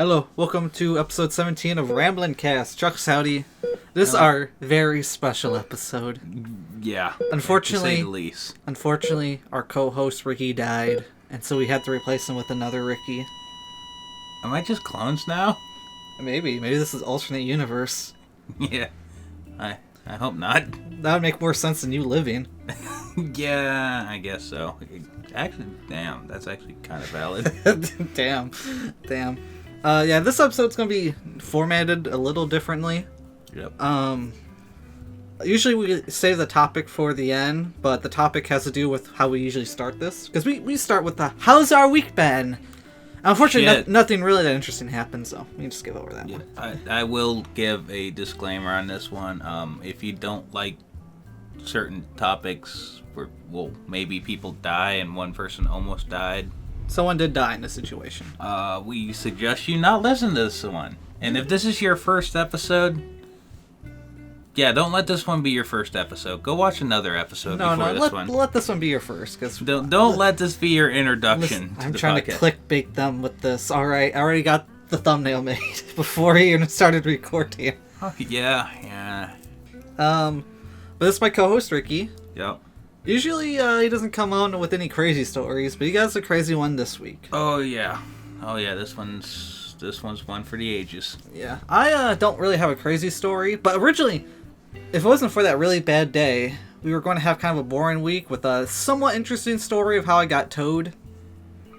Hello, welcome to episode 17 of Ramblin Cast. Chuck's howdy. This is our very special episode. Yeah, Unfortunately, to say the least. Unfortunately, our co-host Ricky died, and so we had to replace him with another Ricky. Am I just clones now? Maybe this is alternate universe. Yeah, I hope not. That would make more sense than you living. Yeah, I guess so. Actually, damn, that's actually kind of valid. Damn. Yeah, this episode's gonna be formatted a little differently. Yep. Usually we save the topic for the end, but the topic has to do with how we usually start this. Because we start with the, how's our week been? Unfortunately, nothing really that interesting happened, so we can just skip over that one. I will give a disclaimer on this one. If you don't like certain topics, well, maybe people die and one person almost died. Someone did die in this situation. We suggest you not listen to this one. And if this is your first episode, yeah, don't let this one be your first episode. Go watch another episode before this one. Let this one be your first. Cause don't let this be your introduction to I'm the trying podcast. to clickbait them with this. Alright, I already got the thumbnail made before he even started recording. Oh, yeah. But this is my co-host, Ricky. Yep. Usually, he doesn't come on with any crazy stories, but he got a crazy one this week. Oh yeah. This one's one for the ages. Yeah, I don't really have a crazy story, but originally, if it wasn't for that really bad day, we were going to have kind of a boring week with a somewhat interesting story of how I got towed.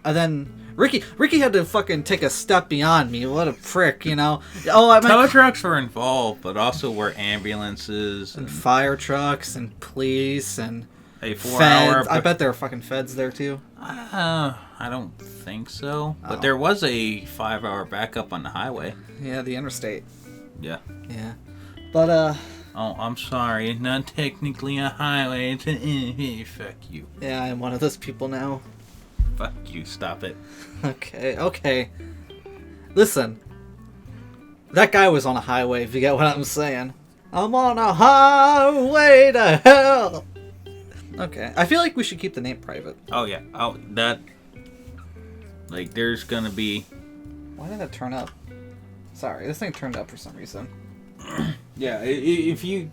And then Ricky had to fucking take a step beyond me. What a prick, you know? Tow trucks were involved, but also were ambulances and fire trucks and police and a 4 feds. hour. I bet there were fucking feds there too. I don't think so. But there was a 5 hour backup on the highway. Yeah, the interstate. Yeah. But oh, I'm sorry. It's not technically a highway. It's an fuck you. yeah, I'm one of those people now. Fuck you. Stop it. Okay. Listen. That guy was on a highway, if you get what I'm saying. I'm on a highway to hell. Okay. I feel like we should keep the name private. Oh, yeah. Oh, that... Like, there's gonna be... Why did that turn up? Sorry, this thing turned up for some reason. Yeah, if you...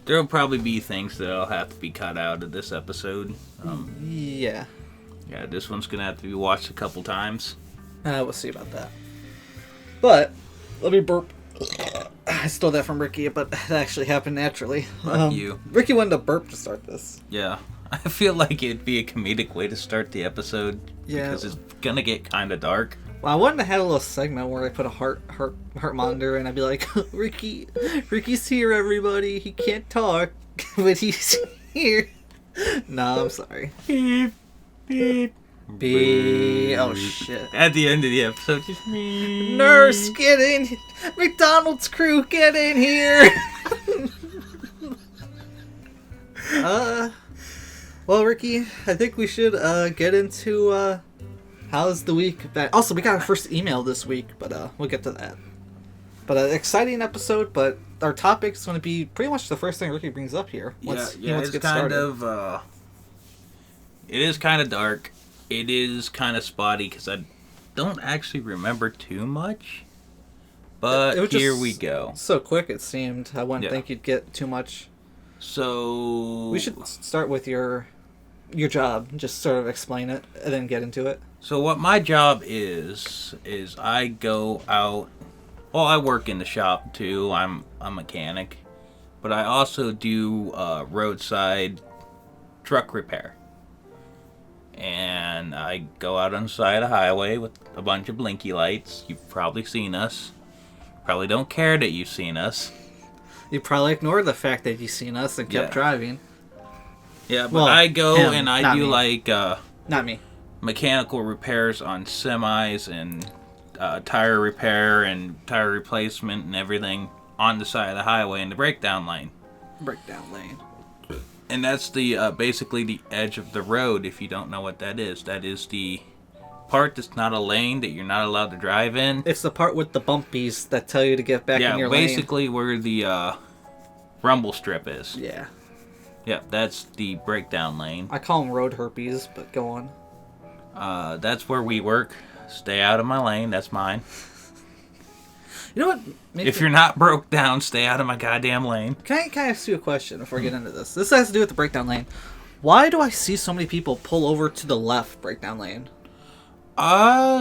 There'll probably be things that'll have to be cut out of this episode. Yeah. Yeah, this one's gonna have to be watched a couple times. We'll see about that. But, let me burp. I stole that from Ricky, but that actually happened naturally. Fuck you. Ricky wanted to burp to start this. Yeah. I feel like it'd be a comedic way to start the episode. Yeah. Because it's gonna get kind of dark. Well, I wanted to have a little segment where I put a heart monitor and I'd be like, Ricky's here, everybody. He can't talk, but he's here. No, I'm sorry. Beep, beep, beep. Oh, shit. At the end of the episode, just me. Nurse, get in. McDonald's crew, get in here. Well, Ricky, I think we should get into how's the week been. Also, we got our first email this week, but we'll get to that. But an exciting episode, but our topic's going to be pretty much the first thing Ricky brings up here. It's kind of it is kind of dark. It is kind of spotty because I don't actually remember too much. But here we go. So quick it seemed. I wouldn't think you'd get too much. So we should start with your job. Just sort of explain it and then get into it. So what my job is I go out. Well, I work in the shop too. I'm a mechanic, but I also do roadside truck repair. And I go out on the side of the highway with a bunch of blinky lights. You've probably seen us. Probably don't care that you've seen us. You probably ignored the fact that you've seen us and kept driving. Yeah, but I go and I do not me. Mechanical repairs on semis and tire repair and tire replacement and everything on the side of the highway in the breakdown lane. And that's the basically the edge of the road. If you don't know what that is the part that's not a lane that you're not allowed to drive in. It's the part with the bumpies that tell you to get back in your lane. Yeah, basically where the rumble strip is. Yeah. Yeah, that's the breakdown lane. I call them road herpes, but go on. That's where we work. stay out of my lane. That's mine. You know what? If you're not broke down, stay out of my goddamn lane. Can I ask you a question before we get into this? This has to do with the breakdown lane. Why do I see so many people pull over to the left breakdown lane?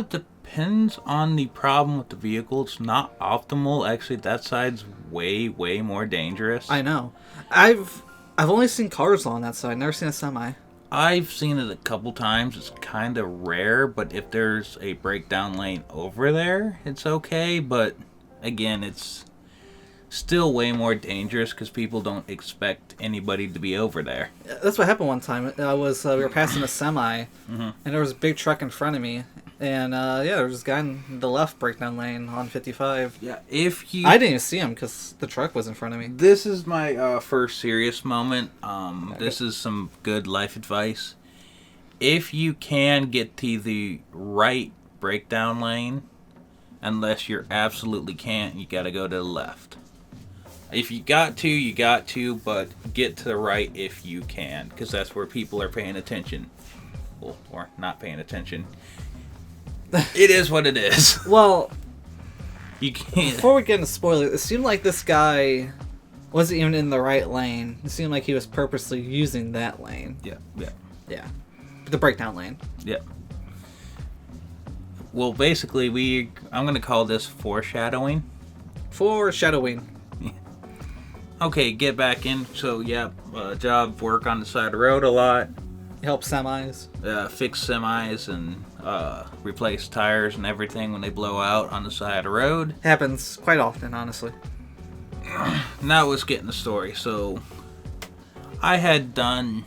Depends on the problem with the vehicle. It's not optimal. Actually, that side's way, way more dangerous. I know. I've only seen cars on that side. Never seen a semi. I've seen it a couple times. It's kind of rare, but if there's a breakdown lane over there, it's okay. But again, it's still way more dangerous because people don't expect anybody to be over there. That's what happened one time. We were passing a semi, and there was a big truck in front of me, and there was this guy in the left breakdown lane on 55. Yeah, I didn't even see him because the truck was in front of me. This is my first serious moment. This is some good life advice. If you can get to the right breakdown lane, unless you absolutely can't, you got to go to the left. If you got to, you got to, but get to the right if you can, because that's where people are paying attention. Well, or not paying attention. It is what it is. Well, you can't. Before we get into spoilers, it seemed like this guy wasn't even in the right lane. It seemed like he was purposely using that lane. Yeah. The breakdown lane. Yeah. Well, basically, I'm going to call this foreshadowing. Foreshadowing. Okay, get back in. So, job, work on the side of the road a lot. Help semis. Fix semis and replace tires and everything when they blow out on the side of the road. Happens quite often, honestly. Now let's get in the story. So, I had done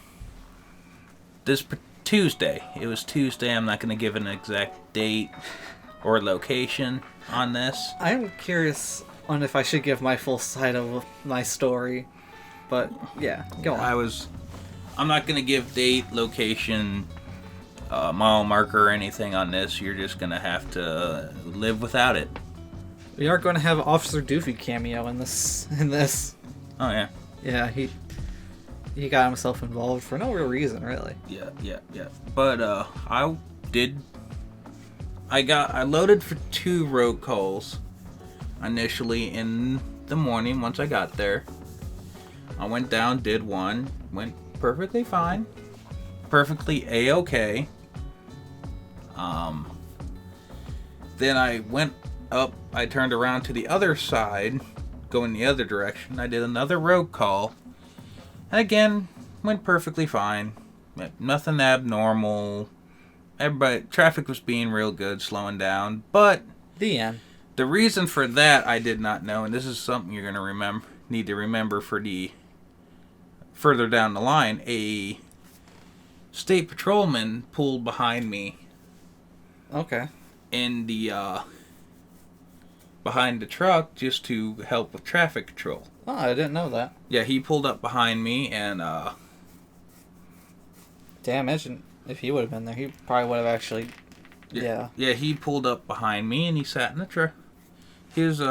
this Tuesday. It was Tuesday. I'm not going to give an exact date or location on this. I'm curious on if I should give my full side of my story, but yeah, go on. I'm not going to give date, location, mile marker or anything on this. You're just going to have to live without it. We are going to have Officer Doofy cameo in this. Oh yeah. Yeah, he got himself involved for no real reason, really. Yeah. But I loaded for 2 road calls initially in the morning. Once I got there, I went down, did one, went perfectly fine, perfectly a-okay. Then I went up, I turned around to the other side, going the other direction. I did another road call, and again, went perfectly fine. Nothing abnormal. Traffic was being real good, slowing down, but the end. The reason for that I did not know, and this is something you're going to need to remember for the further down the line. A state patrolman pulled behind me. Okay. In the behind the truck just to help with traffic control. Oh, I didn't know that. Yeah, he pulled up behind me and damn, imagine if he would have been there. He probably would have actually. Yeah, he pulled up behind me and he sat in the truck. His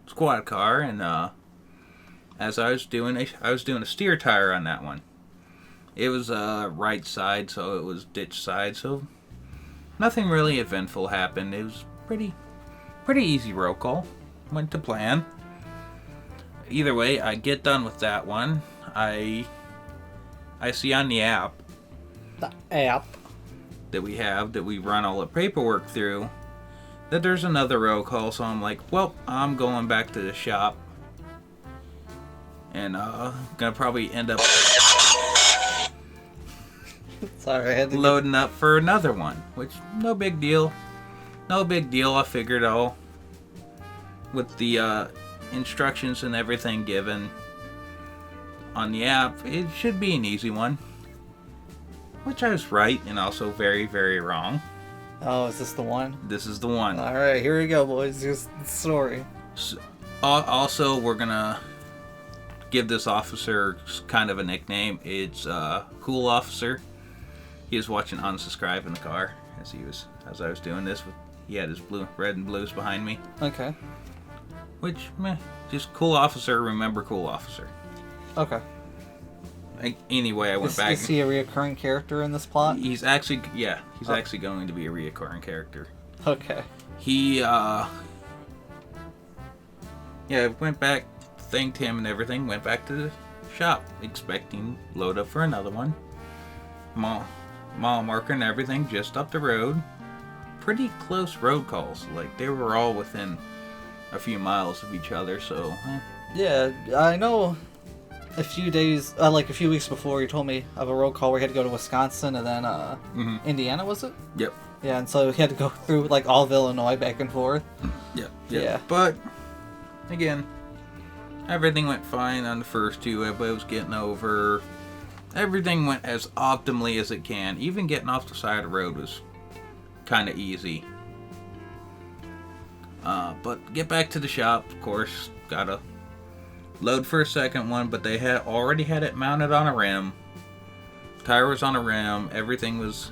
squad car, and as I was doing a steer tire on that one. It was right side, so it was ditch side, so nothing really eventful happened. It was pretty easy roll call. Went to plan. Either way, I get done with that one. I see on the app. The app that we run all the paperwork through, that there's another roll call, so I'm like, well, I'm going back to the shop and gonna probably end up sorry, I had to loading up for another one, which no big deal. I figured with the instructions and everything given on the app, it should be an easy one. Which I was right and also very, very wrong. Oh, is this the one? This is the one. Alright, here we go, boys. Here's the story. So, also, we're gonna give this officer kind of a nickname. It's Cool Officer. He was watching Unsubscribe in the car as I was doing this. He had his red and blues behind me. Okay. Which, just Cool Officer, remember Cool Officer. Okay. Anyway, I went back. Is he a reoccurring character in this plot? He's actually going to be a reoccurring character. Okay. He, went back, thanked him and everything, went back to the shop, expecting load up for another one. Mile marker and everything, just up the road. Pretty close road calls. Like, they were all within a few miles of each other, so... Yeah, I know a few weeks before, you told me of a road call where he had to go to Wisconsin and then, Indiana, was it? Yep. Yeah, and so he had to go through, like, all of Illinois back and forth. Yep. Yeah. But, again, everything went fine on the first two. Everybody was getting over. Everything went as optimally as it can. Even getting off the side of the road was kind of easy. But get back to the shop, of course. Gotta load for a second one, but they had already had it mounted on a rim. Tire was on a rim. Everything was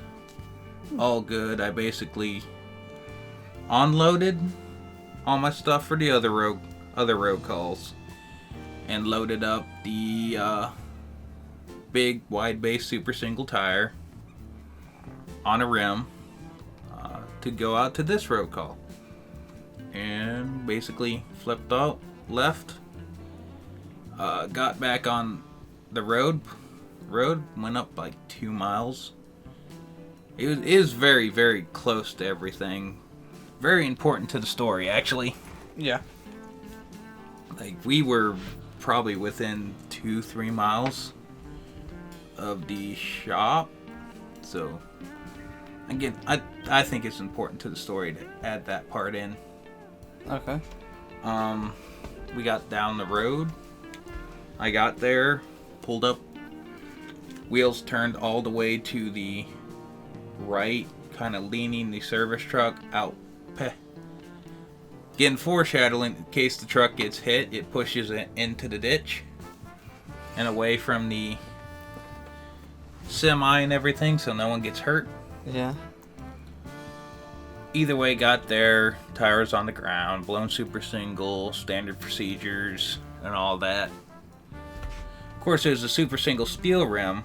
all good. I basically unloaded all my stuff for the other road calls and loaded up the big wide base super single tire on a rim to go out to this road call, and basically flipped out left, got back on the road, went up like 2 miles. It is very, very close to everything. Very important to the story, actually. Yeah. Like, we were probably within 2-3 miles of the shop. So, again, I think it's important to the story to add that part in. Okay. We got down the road. I got there, pulled up, wheels turned all the way to the right, kind of leaning the service truck out. Getting foreshadowing in case the truck gets hit, it pushes it into the ditch and away from the semi and everything, so no one gets hurt. Yeah. Either way, got there, tires on the ground, blown super single, standard procedures, and all that. Of course, it was a super single steel rim,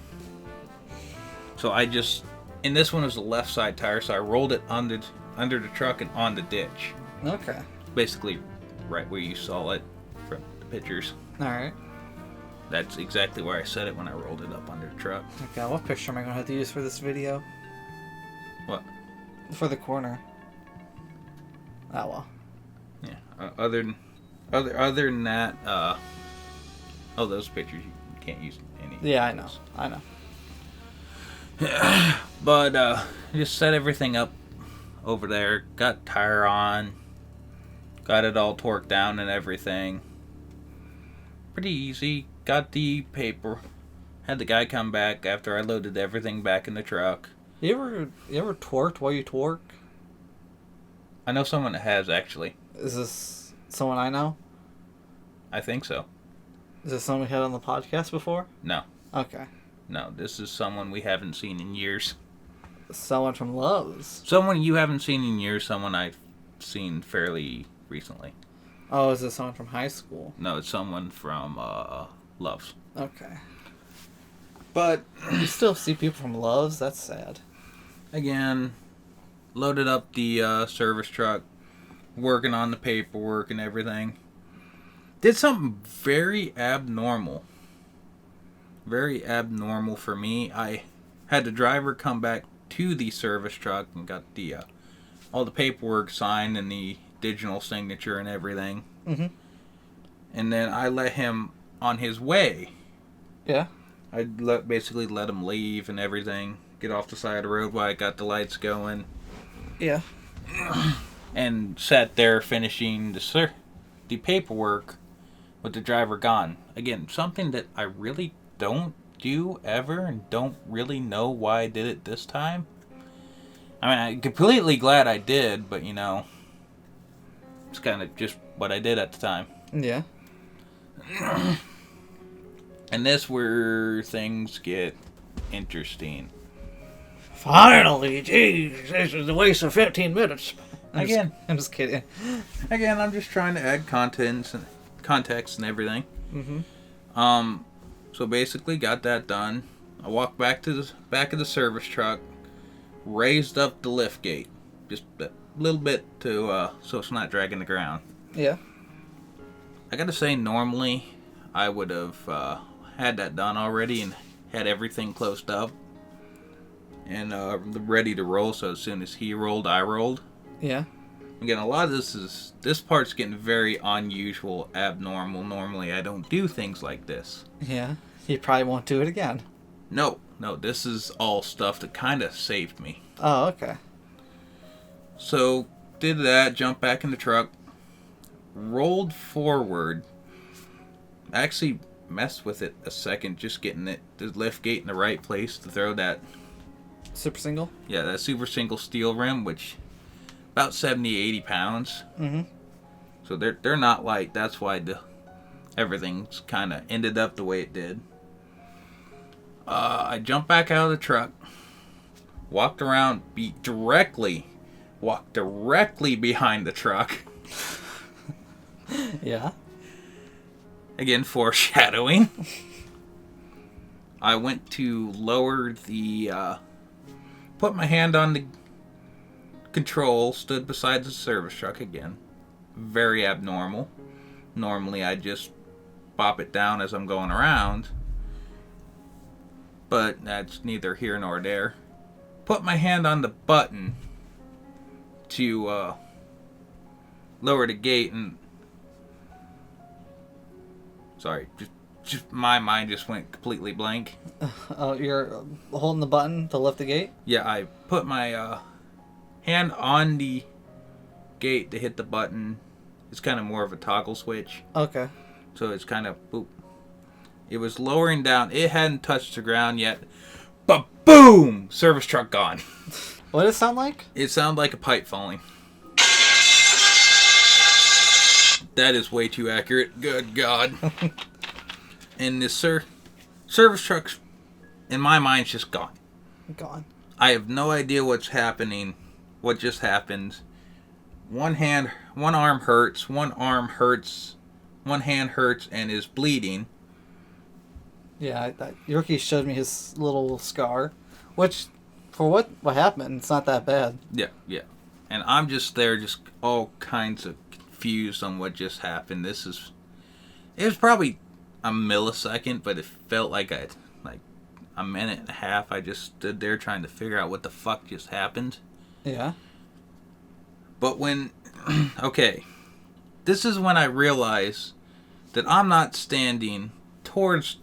so and this one was the left side tire, so I rolled it under the truck and on the ditch. Okay. Basically, right where you saw it from the pictures. Alright. That's exactly where I set it when I rolled it up under the truck. Okay, what picture am I going to have to use for this video? What? For the corner. Oh, well. Yeah. Other than that, those pictures you can't use any. Yeah, I know. But just set everything up over there. Got tire on. Got it all torqued down and everything. Pretty easy. Got the paper. Had the guy come back after I loaded everything back in the truck. You ever torqued while you torque? I know someone that has, actually. Is this someone I know? I think so. Is this someone we had on the podcast before? No. Okay. No, this is someone we haven't seen in years. Someone from Lowe's. Someone you haven't seen in years, someone I've seen fairly recently. Oh, is this someone from high school? No, it's someone from Love's. Okay. But you still see people from Love's? That's sad. Again, loaded up the service truck, working on the paperwork and everything. Did something very abnormal. Very abnormal for me. I had the driver come back to the service truck and got the all the paperwork signed and the digital signature and everything. Mm-hmm. And then I let him on his way. Yeah. I basically let him leave and everything. Get off the side of the road while I got the lights going. Yeah. And sat there finishing the paperwork with the driver gone. Again, something that I really don't do ever and don't really know why I did it this time. I mean, I'm completely glad I did, but it's kind of just what I did at the time. Yeah. And this where things get interesting. Finally, jeez, this is a waste of 15 minutes. I'm just kidding. Again, I'm just trying to add context and everything. Mm-hmm. So basically got that done. I walked back to the back of the service truck, raised up the lift gate. Just little bit to so it's not dragging the ground. Yeah. I gotta say, normally I would have had that done already and had everything closed up and ready to roll. So as soon as he rolled, I rolled. Yeah. Again, a lot of this part's getting very unusual, abnormal. Normally, I don't do things like this. Yeah. You probably won't do it again. No, this is all stuff that kind of saved me. Oh, okay. So, did that, jumped back in the truck, rolled forward, actually messed with it a second, just getting the lift gate in the right place to throw that... Super single? Yeah, that super single steel rim, which... about 70, 80 pounds. Mm-hmm. So they're not light. That's why everything's kind of ended up the way it did. I jumped back out of the truck, walked around, walked directly behind the truck. Yeah. Again, foreshadowing. I went to lower the... put my hand on the control, stood beside the service truck again. Very abnormal. Normally I just bop it down as I'm going around. But that's neither here nor there. Put my hand on the button to lower the gate and... Sorry, just my mind just went completely blank. Oh, you're holding the button to lift the gate? Yeah, I put my hand on the gate to hit the button. It's kind of more of a toggle switch. Okay. So it's kind of boop. It was lowering down. It hadn't touched the ground yet. But boom! Service truck gone. What did it sound like? It sounded like a pipe falling. That is way too accurate. Good God. And this service truck's, in my mind, is just gone. Gone. I have no idea what's happening. What just happened. One arm hurts, one hand hurts and is bleeding. Yeah, Yorkie showed me his little scar, which, for what happened, it's not that bad. Yeah. And I'm just there, just all kinds of confused on what just happened. It was probably a millisecond, but it felt like a minute and a half. I just stood there trying to figure out what the fuck just happened. Yeah. But okay, this is when I realized that I'm not standing towards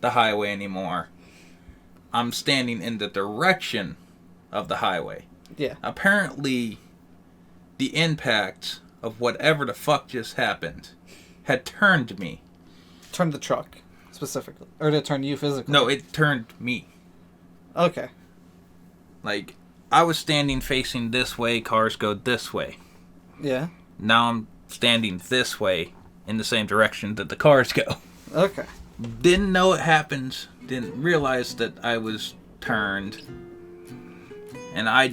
the highway anymore. I'm standing in the direction of the highway. Yeah. Apparently, the impact of whatever the fuck just happened had turned me. Turned the truck, specifically. Or did it turn you physically? No, it turned me. Okay. Like, I was standing facing this way, cars go this way. Yeah. Now I'm standing this way in the same direction that the cars go. Okay. Didn't know it happened. Didn't realize that I was turned. And I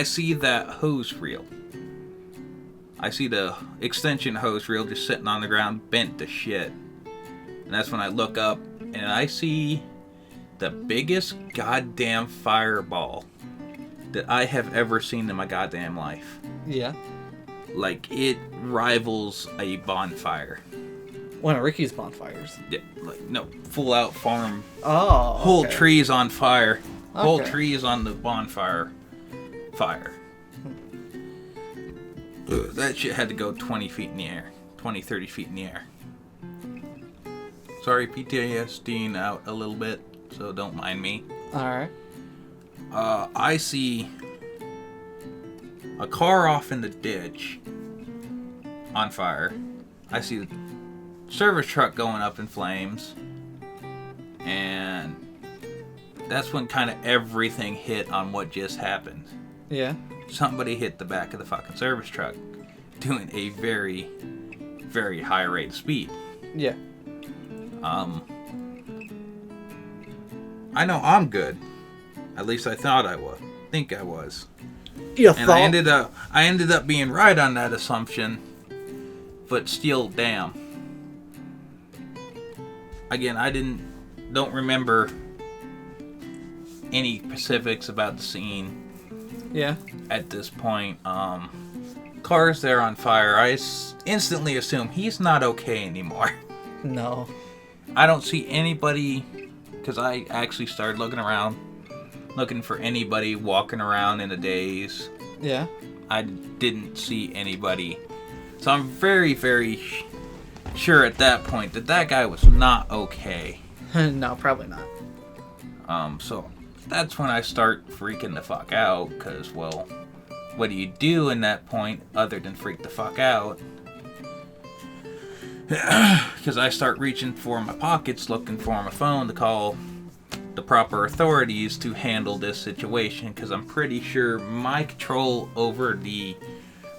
see that hose reel. I see the extension hose reel just sitting on the ground, bent to shit. And that's when I look up and I see the biggest goddamn fireball that I have ever seen in my goddamn life. Yeah. Like, it rivals a bonfire. One of Ricky's bonfires. Yeah, like, no, full out farm. Oh, okay. Whole trees on fire. Okay. Whole trees on the bonfire. Fire. That shit had to go 20 feet in the air. 20, 30 feet in the air. Sorry, PTSDing out a little bit, so don't mind me. Alright. I see a car off in the ditch on fire. I see the service truck going up in flames. And that's when kind of everything hit on what just happened. Yeah. Somebody hit the back of the fucking service truck doing a very, very high rate of speed. Yeah. I know I'm good. At least I thought I was. Think I was. You And I ended up being right on that assumption. But still, damn. Again, I don't remember any specifics about the scene. Yeah. At this point, car's there on fire. I instantly assume he's not okay anymore. No. I don't see anybody, because I actually started looking around, looking for anybody walking around in a daze. Yeah. I didn't see anybody. So I'm very, very sure at that point that guy was not okay. No, probably not. So that's when I start freaking the fuck out, because, well, what do you do in that point other than freak the fuck out? Because I start reaching for my pockets, looking for my phone to call the proper authorities to handle this situation, because I'm pretty sure my control over the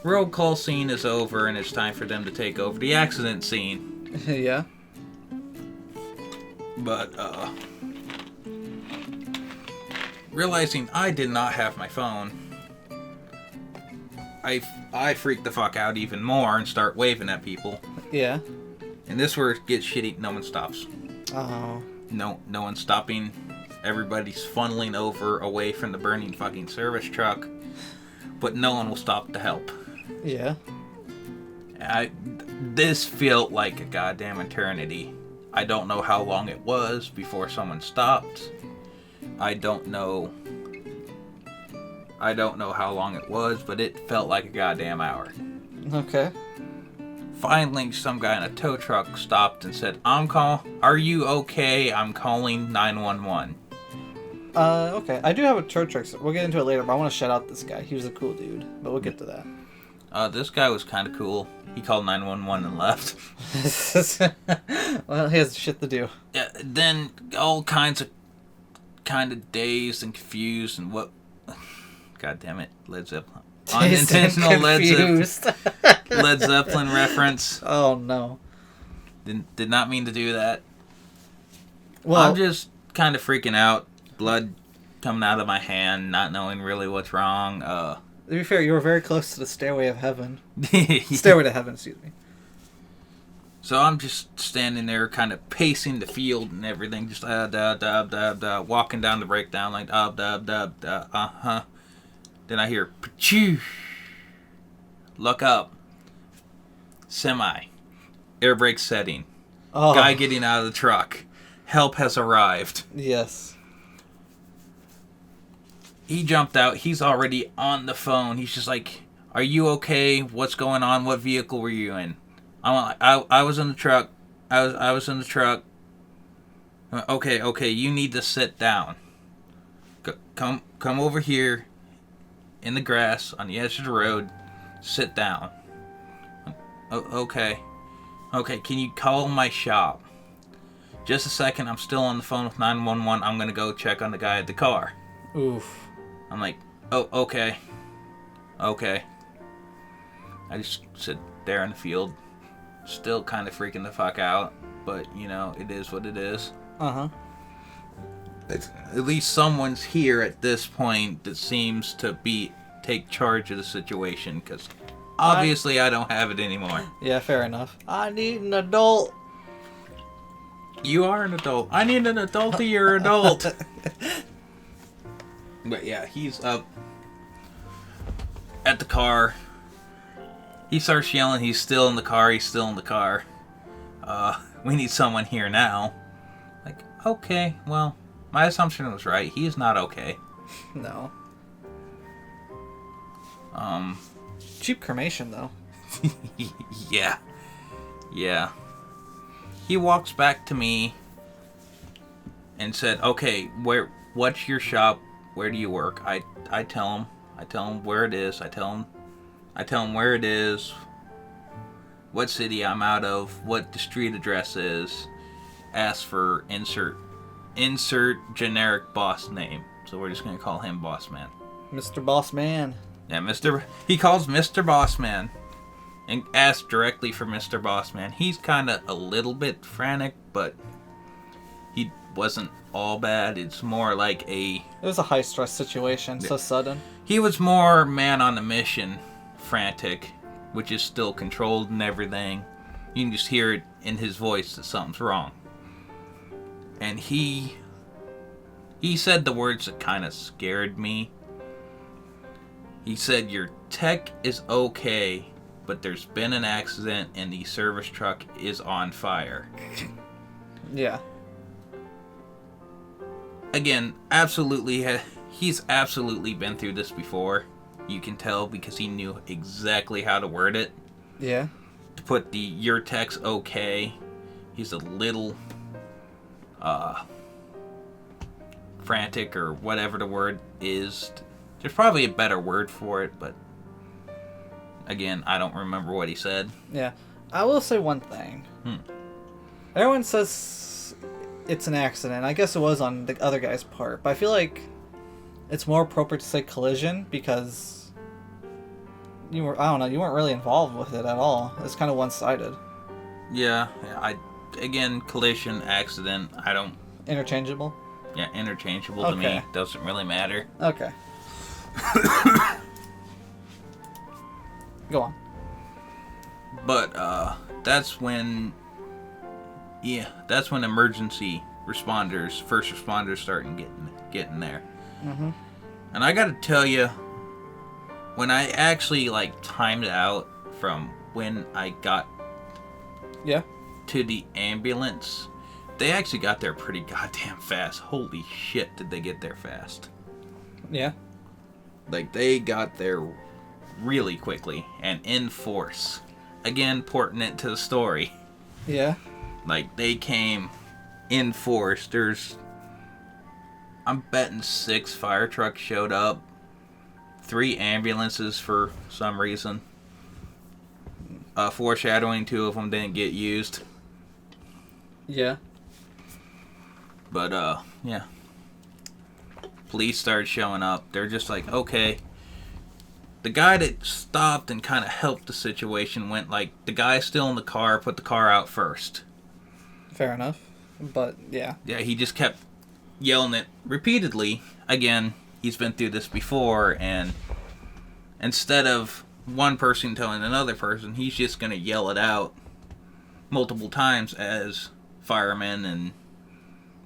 roll call scene is over and it's time for them to take over the accident scene. Yeah. But, realizing I did not have my phone, I freak the fuck out even more and start waving at people. Yeah. And this where it gets shitty. No one stops. Oh. No one's stopping. Everybody's funneling over away from the burning fucking service truck, but no one will stop to help. Yeah. This felt like a goddamn eternity. I don't know how long it was before someone stopped. I don't know how long it was, but it felt like a goddamn hour. Okay. Finally, some guy in a tow truck stopped and said, are you okay? I'm calling 911. Okay. I do have a tow truck. We'll get into it later, but I want to shout out this guy. He was a cool dude, but we'll get to that. This guy was kind of cool. He called 911 and left. Well, he has shit to do. Yeah, then all kinds of dazed and confused and what... God damn it, Led Zeppelin. Unintentional Led Zeppelin reference. Oh no. Did not mean to do that. Well, I'm just kind of freaking out. Blood coming out of my hand, not knowing really what's wrong. To be fair, you were very close to the Stairway of Heaven. Stairway to Heaven, excuse me. So I'm just standing there kind of pacing the field and everything. Just walking down the breakdown like uh-huh. Then I hear, Pachoo! Look up. Semi. Air brake setting. Oh. Guy getting out of the truck. Help has arrived. Yes. He jumped out. He's already on the phone. He's just like, are you okay? What's going on? What vehicle were you in? I was in the truck. I was in the truck. Okay, you need to sit down. Come over here in the grass on the edge of the road. Sit down. Okay, can you call my shop? Just a second, I'm still on the phone with 911. I'm gonna go check on the guy at the car. Oof. I'm like, oh, okay. I just sit there in the field, still kind of freaking the fuck out, but, it is what it is. Uh-huh. At least someone's here at this point that seems to take charge of the situation, because obviously I don't have it anymore. Yeah, fair enough. I need an adult. You are an adult. I need an adultier adult. But yeah, he's up at the car. He starts yelling, he's still in the car. We need someone here now. Like, okay, well, my assumption was right. He's not okay. No. Cheap cremation, though. Yeah. He walks back to me and said, okay, what's your shop? Where do you work? I tell him where it is. I tell him where it is, what city I'm out of, what the street address is. Ask for insert generic boss name. So we're just gonna call him Boss Man. Mr. Boss Man. Yeah, he calls Mr. Boss Man and asks directly for Mr. Boss Man. He's kind of a little bit frantic, but he wasn't all bad. It's more like It was a high-stress situation, so sudden. He was more man on a mission, frantic, which is still controlled and everything. You can just hear it in his voice that something's wrong. And he said the words that kind of scared me. He said, your tech is okay, but there's been an accident and the service truck is on fire. Yeah. Again, he's absolutely been through this before. You can tell because he knew exactly how to word it. Yeah. To put the your tech's okay. He's a little frantic or whatever the word is. There's probably a better word for it, but again, I don't remember what he said. Yeah. I will say one thing. Everyone says it's an accident. I guess it was on the other guy's part, but I feel like it's more appropriate to say collision because you weren't really involved with it at all. It's kind of one-sided. Yeah, again, collision, accident, I don't... Interchangeable? Yeah, interchangeable to me. Doesn't really matter. Okay. Go on. But, that's when emergency responders, first responders start getting there. Mm-hmm. And I gotta tell you, when I actually, timed out from when I got to the ambulance, they actually got there pretty goddamn fast. Holy shit, did they get there fast. Yeah. They got there really quickly and in force. Again, pertinent to the story. Yeah. They came in force. I'm betting 6 fire trucks showed up. 3 ambulances for some reason. Foreshadowing, 2 of them didn't get used. Yeah. But, yeah. Police started showing up. They're just like, okay. The guy that stopped and kind of helped the situation went the guy's still in the car, put the car out first. Fair enough. But, yeah. Yeah, he just kept yelling it repeatedly. Again, he's been through this before, and instead of one person telling another person, he's just going to yell it out multiple times as firemen and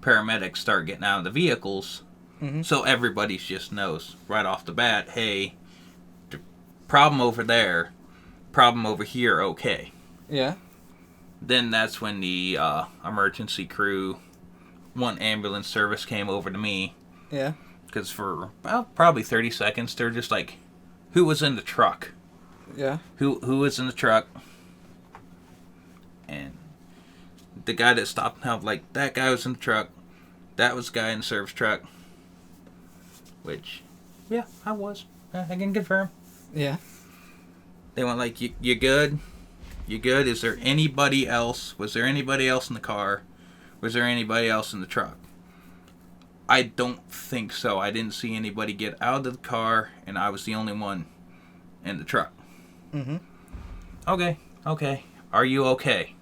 paramedics start getting out of the vehicles. Mm-hmm. So everybody just knows right off the bat, hey, problem over there, problem over here, okay. Yeah. Then that's when the emergency crew, one ambulance service came over to me. Yeah. Because for about probably 30 seconds, they're just like, who was in the truck? Yeah. Who was in the truck? And the guy that stopped now, that guy was in the truck. That was the guy in the service truck. Which, yeah, I was. I can confirm. Yeah. They went you good? You good? Is there anybody else? Was there anybody else in the car? Was there anybody else in the truck? I don't think so. I didn't see anybody get out of the car, and I was the only one in the truck. Mm-hmm. Okay. Are you okay?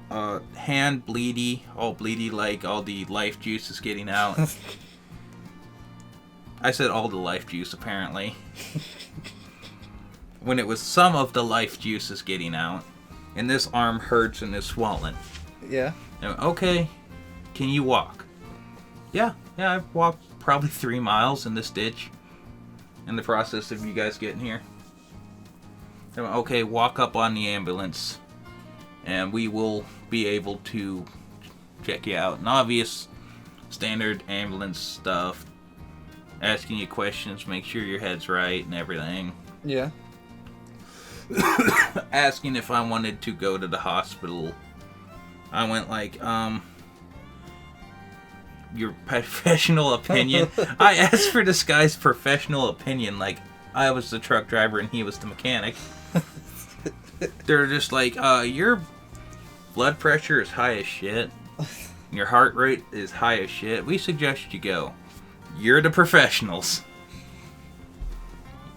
Hand bleedy, all bleedy, all the life juice is getting out. I said all the life juice, apparently. When it was some of the life juice is getting out, and this arm hurts and is swollen. Yeah. And, okay, can you walk? Yeah, I've walked probably 3 miles in this ditch in the process of you guys getting here. And, okay, walk up on the ambulance, and we will be able to check you out. And obvious standard ambulance stuff, asking you questions, make sure your head's right and everything. Yeah. Asking if I wanted to go to the hospital. I went your professional opinion. I asked for this guy's professional opinion, I was the truck driver and he was the mechanic. They're just your blood pressure is high as shit. Your heart rate is high as shit. We suggest you go. You're the professionals.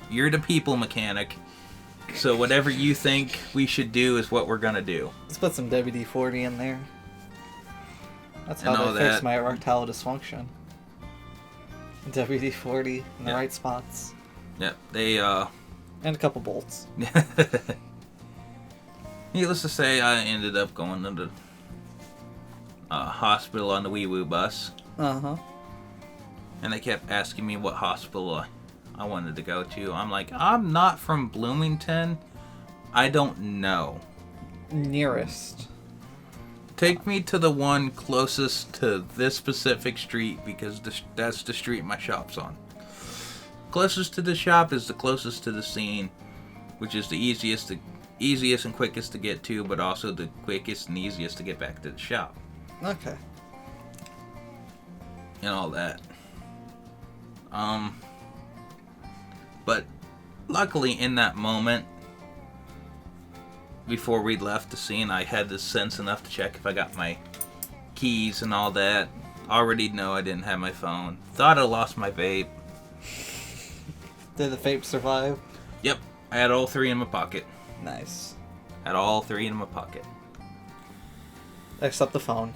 You're the people mechanic. So whatever you think we should do is what we're gonna do. Let's put some WD-40 in there. That's how they fix my erectile dysfunction. WD-40 in the right spots. Yep, they And a couple bolts. Needless to say, I ended up going to the hospital on the wee-woo bus. Uh-huh. And they kept asking me what hospital I wanted to go to. I'm like, I'm not from Bloomington. I don't know. Nearest. Take me to the one closest to this specific street because that's the street my shop's on. Closest to the shop is the closest to the scene, which is the easiest and quickest to get to, but also the quickest and easiest to get back to the shop. Okay. And all that. But luckily in that moment, before we left the scene, I had the sense enough to check if I got my keys and all that. Already know I didn't have my phone. Thought I lost my vape. Did the vape survive? Yep, I had all three in my pocket. Nice. Had all three in my pocket. Except the phone.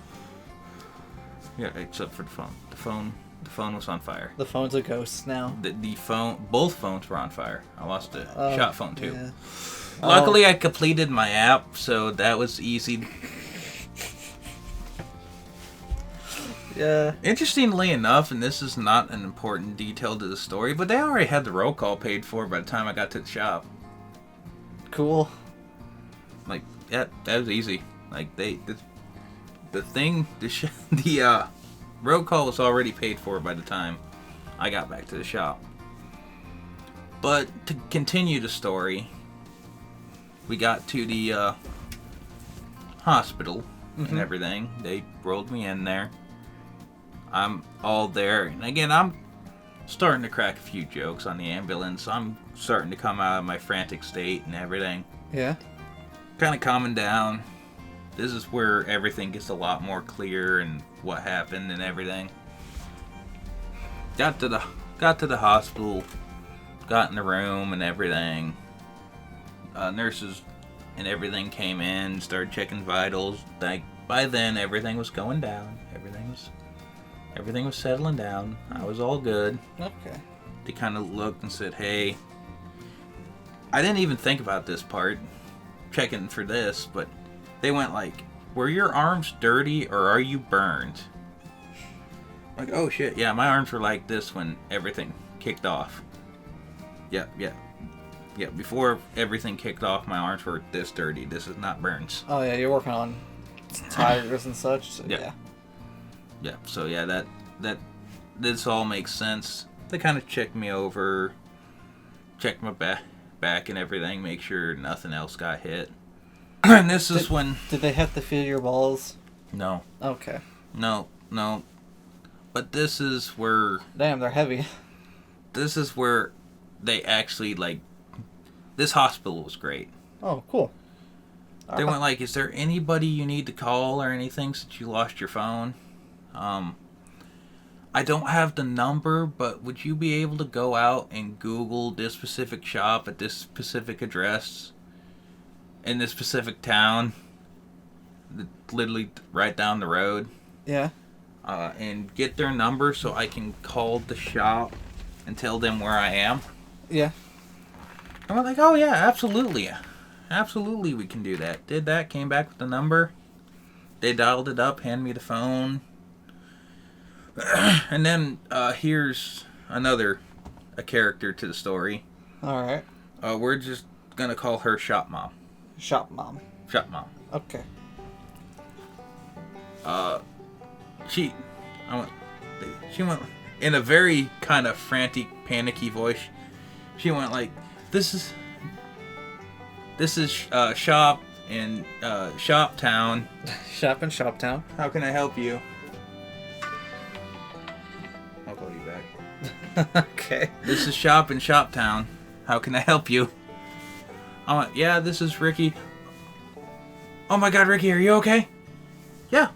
Yeah, except for the phone. The phone was on fire. The phone's a ghost now. The phone, both phones were on fire. I lost the shop phone too. Yeah. Luckily, I completed my app, so that was easy. Yeah. Interestingly enough, and this is not an important detail to the story, but they already had the roll call paid for by the time I got to the shop. Cool. Like, yeah, that was easy. Like, the roll call was already paid for by the time I got back to the shop. But to continue the story, we got to the hospital and everything. They rolled me in there. I'm all there. And again, I'm starting to crack a few jokes on the ambulance. I'm starting to come out of my frantic state and everything. Yeah. Kind of calming down. This is where everything gets a lot more clear and what happened and everything. Got to the hospital. Got in the room and everything. Nurses and everything came in, started checking vitals. Like, by then, everything was going down. Everything was settling down. I was all good. Okay. They kind of looked and said, hey, I didn't even think about this part, checking for this, but they went like, were your arms dirty or are you burned? Like, oh shit, yeah, my arms were like this when everything kicked off. Yeah, before everything kicked off, my arms were this dirty. This is not burns. Oh yeah, you're working on tires and such. So Yeah, so yeah, that this all makes sense. They kind of checked me over, checked my back and everything, make sure nothing else got hit. And this is when... Did they have to feel your balls? No. Okay. No. But this is where... Damn, they're heavy. This is where they actually, like... This hospital was great. Oh, cool. They went like, is there anybody you need to call or anything since you lost your phone? I don't have the number, but would you be able to go out and Google this specific shop at this specific address in this specific town, literally right down the road? Yeah. And get their number so I can call the shop and tell them where I am? Yeah. And we're like, oh yeah, absolutely. Absolutely we can do that. Did that, came back with the number. They dialed it up, handed me the phone. And then here's a character to the story. Alright. We're just gonna call her Shop Mom. Shop Mom. Shop Mom. Okay. She went in a very kind of frantic, panicky voice. She went like, this is Shop in Shop Town. Shop in Shop Town. How can I help you? I'll call you back. Okay. This is Shop in Shop Town. How can I help you? I went, yeah, this is Ricky. Oh my god, Ricky, are you okay? Yeah,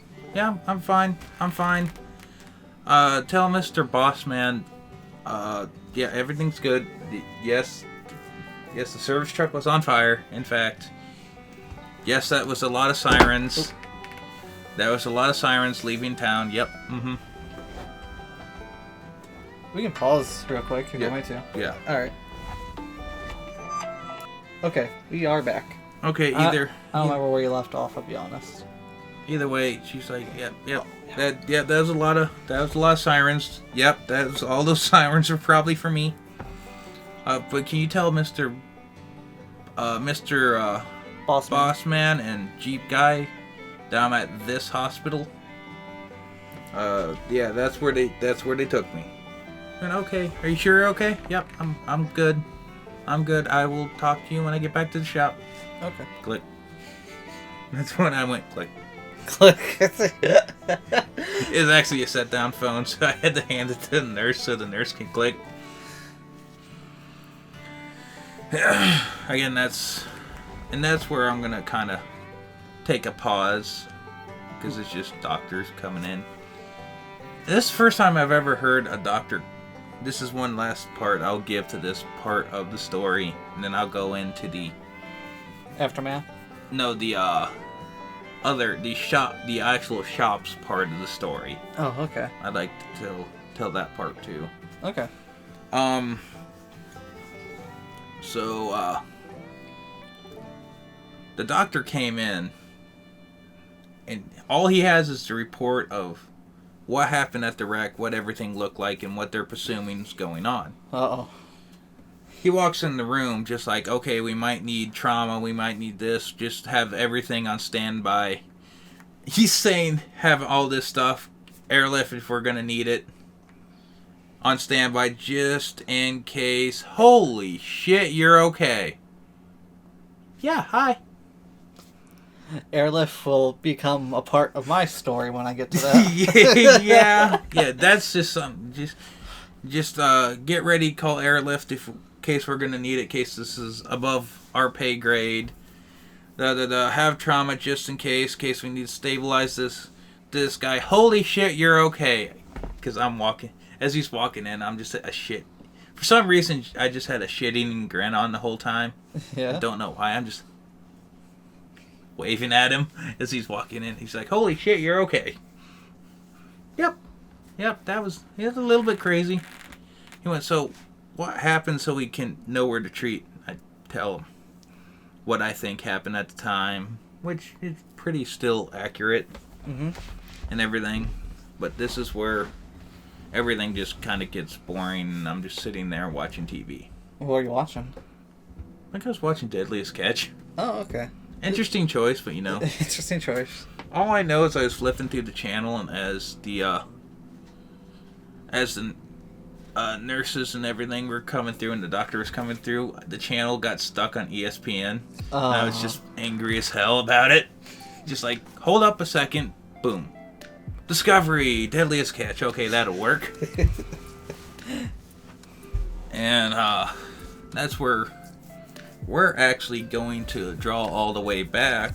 I'm fine. Tell Mr. Bossman, yeah, everything's good. Yes, the service truck was on fire, in fact. Yes, that was a lot of sirens. Oop. There was a lot of sirens leaving town, yep, We can pause real quick if you want me to. Yeah. Alright. Okay, we are back. Okay, either... I don't remember where you left off, I'll be honest. Either way, she's like, yep. That was a lot of sirens. Yep, all those sirens are probably for me. But can you tell Mr. Bossman and Jeep Guy that I'm at this hospital? Yeah, that's where they took me. And okay, are you sure you're okay? Yep, I'm good. I'm good. I will talk to you when I get back to the shop. Okay. Click. That's when I went click. Click. It was actually a set-down phone, so I had to hand it to the nurse so the nurse can click. Again, that's where I'm gonna kind of take a pause because it's just doctors coming in. This is the first time I've ever heard a doctor. This is one last part I'll give to this part of the story, and then I'll go into the Aftermath? No, the actual shops part of the story. Oh, okay. I'd like to tell that part too. Okay. So the doctor came in, and all he has is the report of what happened at the wreck, what everything looked like, and what they're presuming is going on. Uh-oh. He walks in the room just like, okay, we might need trauma, we might need this, just have everything on standby. He's saying have all this stuff, airlift if we're going to need it, on standby just in case. Holy shit, you're okay. Yeah, hi. Airlift will become a part of my story when I get to that. yeah, that's just something. Just get ready, call airlift in case we're gonna need it, in case this is above our pay grade. Have trauma just in case we need to stabilize this guy. Holy shit, you're okay. Because I'm walking, as he's walking in, I'm just a shit. For some reason, I just had a shit-eating grin on the whole time. Yeah. I don't know why. I'm just waving at him as he's walking in. He's like, holy shit, you're okay. Yep, that was a little bit crazy. He went, so what happened so we can know where to treat? I tell him what I think happened at the time, which is pretty still accurate and everything. But this is where everything just kind of gets boring, and I'm just sitting there watching TV. What are you watching? I think I was watching Deadliest Catch. Oh, okay. Interesting choice, but you know. Interesting choice. All I know is I was flipping through the channel, and as the nurses and everything were coming through, and the doctor was coming through, the channel got stuck on ESPN. And I was just angry as hell about it. Just like, hold up a second, boom. Discovery, Deadliest Catch. Okay, that'll work. And that's where we're actually going to draw all the way back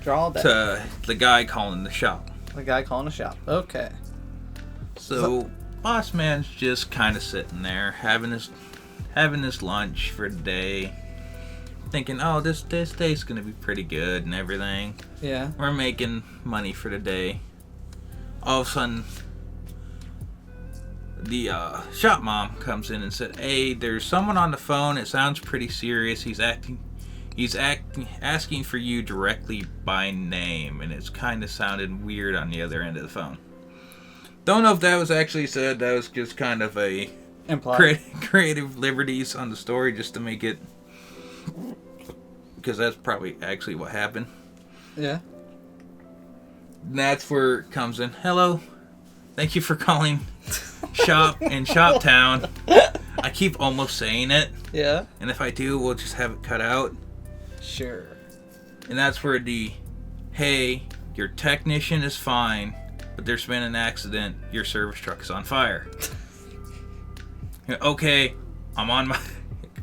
to the guy calling the shop. The guy calling the shop. Okay. So Boss Man's just kind of sitting there having his lunch for the day, thinking, oh, this day's gonna be pretty good and everything. Yeah. We're making money for the day. All of a sudden, the shop mom comes in and said, hey, there's someone on the phone. It sounds pretty serious. He's asking for you directly by name, and it's kind of sounded weird on the other end of the phone. Don't know if that was actually said. That was just kind of a creative liberties on the story just to make it, because that's probably actually what happened. Yeah. And that's where it comes in. Hello. Thank you for calling Shop in Shop Town. I keep almost saying it. Yeah. And if I do, we'll just have it cut out. Sure. And that's where hey, your technician is fine, but there's been an accident. Your service truck is on fire. Okay, I'm on my...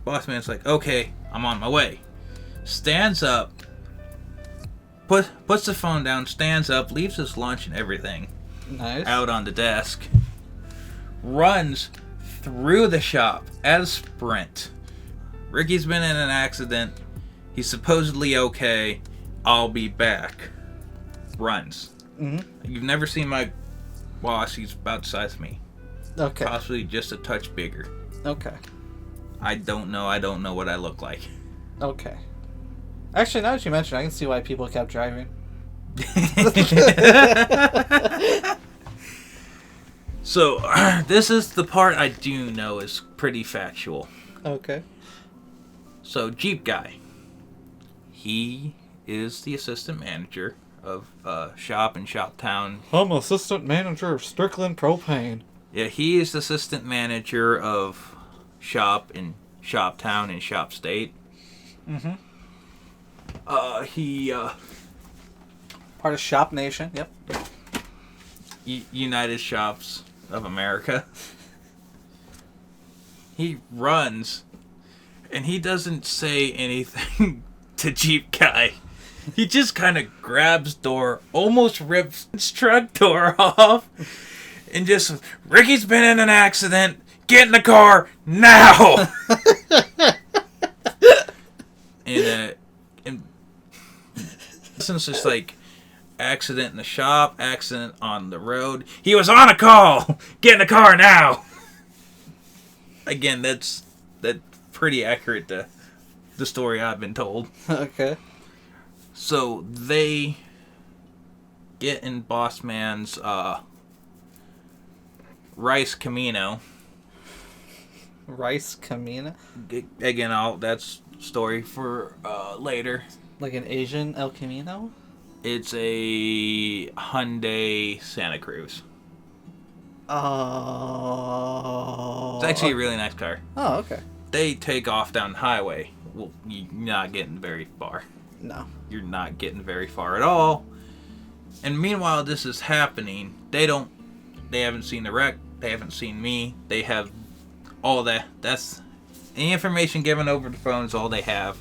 Boss man's like, okay, I'm on my way. Stands up. Puts the phone down, stands up, leaves his lunch and everything. Nice. Out on the desk. Runs through the shop at a sprint. Ricky's been in an accident. He's supposedly okay. I'll be back. Runs. Mm-hmm. You've never seen my boss. He's about the size of me. Okay. Possibly just a touch bigger. Okay. I don't know. I don't know what I look like. Okay. Actually, now that you mention it, I can see why people kept driving. So, this is the part I do know is pretty factual. Okay. So, Jeep Guy. He is the assistant manager of Shop and Shoptown. I'm assistant manager of Strickland Propane. Yeah, he is the assistant manager of Shop in Shoptown and Shop State. Mm-hmm. He Part of Shop Nation. Yep. United Shops of America. He runs, and he doesn't say anything to Jeep Guy. He just kind of grabs door, almost rips his truck door off, and just, Ricky's been in an accident. Get in the car now. and since it's like accident in the shop, accident on the road. He was on a call. Get in the car now. Again, that's pretty accurate to the story I've been told. Okay. So they get in Boss Man's Rice Camino. Rice Camino? Again, that's story for later. Like an Asian El Camino? It's a Hyundai Santa Cruz. Oh. It's actually a really nice car. Oh, okay. They take off down the highway. Well, you're not getting very far. No. You're not getting very far at all. And meanwhile, this is happening. They haven't seen the wreck. They haven't seen me. They have all that. That's the information given over the phone is all they have.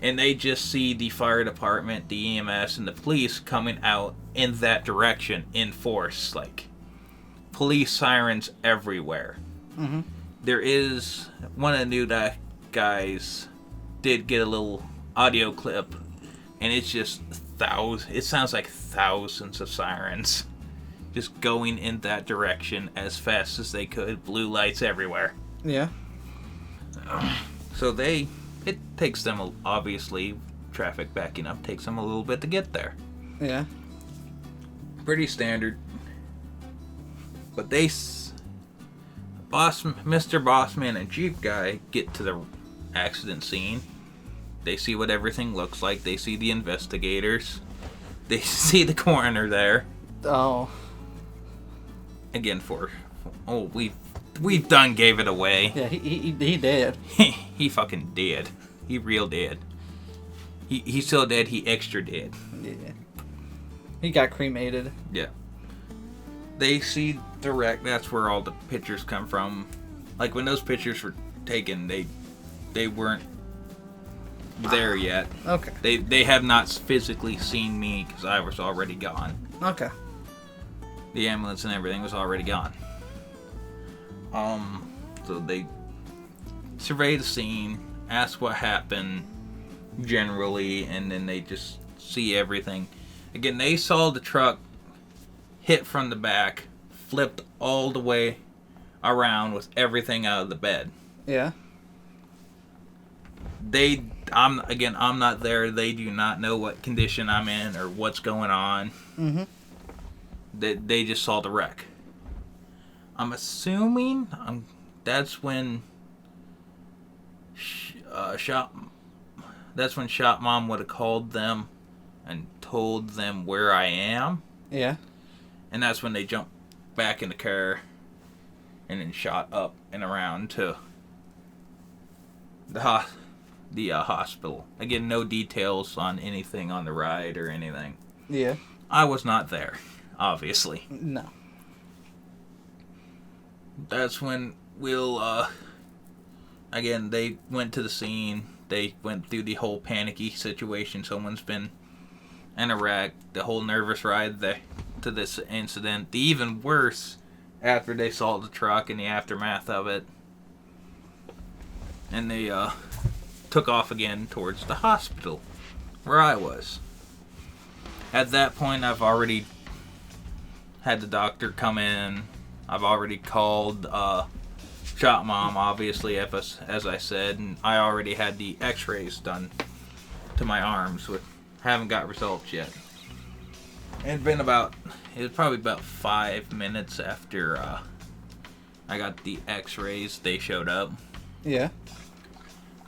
And they just see the fire department, the EMS, and the police coming out in that direction in force. Like, police sirens everywhere. Mm-hmm. There is one of the new guys did get a little audio clip, and it's just it sounds like thousands of sirens just going in that direction as fast as they could. Blue lights everywhere. Yeah. So it takes them, obviously, traffic backing up takes them a little bit to get there. Yeah. Pretty standard. But Mr. Bossman and Jeep Guy get to the accident scene. They see what everything looks like. They see the investigators. They see the coroner there. Oh. Again, we've done gave it away. Yeah, he did. He fucking did. He real did. He still dead. He extra did. Yeah. He got cremated. Yeah. They see the wreck. That's where all the pictures come from. Like, when those pictures were taken, they weren't there yet. Okay. They have not physically seen me because I was already gone. Okay. The ambulance and everything was already gone. So they survey the scene, ask what happened generally, and then they just see everything. Again, they saw the truck hit from the back, flipped all the way around with everything out of the bed. Yeah. I'm not there. They do not know what condition I'm in or what's going on. Mm-hmm. They just saw the wreck. I'm assuming that's when Shop Mom would have called them and told them where I am. Yeah. And that's when they jumped back in the car and then shot up and around to the hospital. Again, no details on anything on the ride or anything. Yeah. I was not there, obviously. No. That's when again, they went to the scene. They went through the whole panicky situation. Someone's been in a wreck. The whole nervous ride to this incident. The even worse after they saw the truck and the aftermath of it. And they took off again towards the hospital where I was. At that point, I've already had the doctor come in. I've already called Shop Mom, obviously, as I said, and I already had the x-rays done to my arms, which haven't got results yet. It was probably about 5 minutes after I got the x-rays, they showed up. Yeah.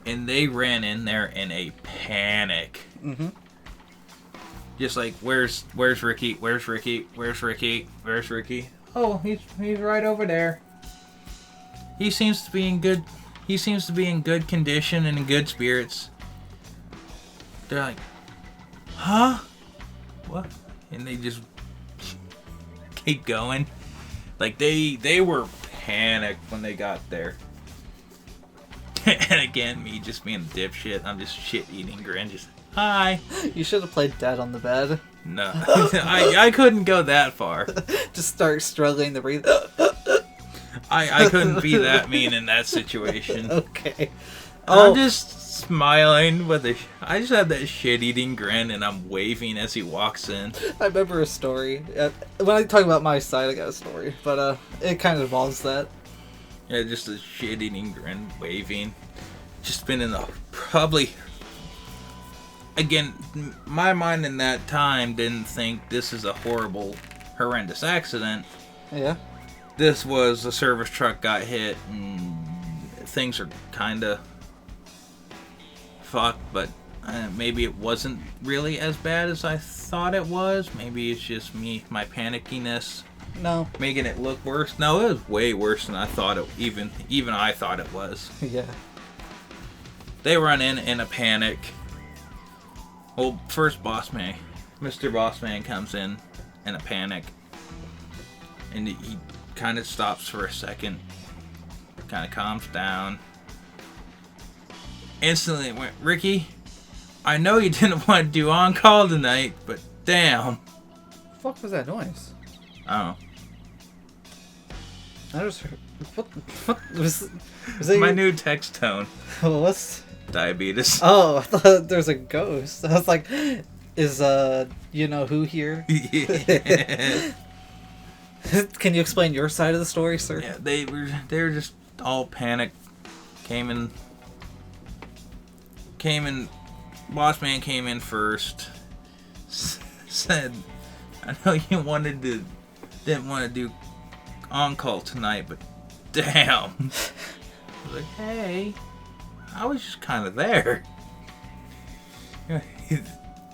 And they ran in there in a panic. Mm-hmm. Just like, where's Ricky? Where's Ricky? Where's Ricky? Where's Ricky? Oh, he's right over there. He seems to be in good condition and in good spirits. They're like, huh? What? And they just keep going. Like, they were panicked when they got there. And again, me just being a dipshit, I'm just shit-eating grin, just, hi. You should have played dead on the bed. No, I couldn't go that far. Just start struggling to breathe. I couldn't be that mean in that situation. Okay. I'm just smiling I just have that shit-eating grin, and I'm waving as he walks in. I remember a story. When I talk about my side, I got a story, but it kind of involves that. Yeah, just a shit-eating grin, waving. Just been in the probably. Again, my mind in that time didn't think this is a horrendous accident. Yeah. This was a service truck got hit, and things are kind of fucked, but maybe it wasn't really as bad as I thought it was. Maybe it's just my panickiness. No. Making it look worse. No, it was way worse than I thought it. Even I thought it was. Yeah. They run in a panic. Well, first Mr. Bossman comes in a panic, and he kind of stops for a second, kind of calms down. Instantly went, Ricky, I know you didn't want to do on call tonight, but damn. The fuck was that noise? Oh. I just heard. What was that? My new text tone. What's diabetes? Oh, I thought there was a ghost. I was like, is you know who here? Yeah. Can you explain your side of the story, sir? Yeah, they were just all panicked. Came in. Boss man came in first. Said, I know you didn't want to do on call tonight, but damn. I was like, hey, I was just kind of there.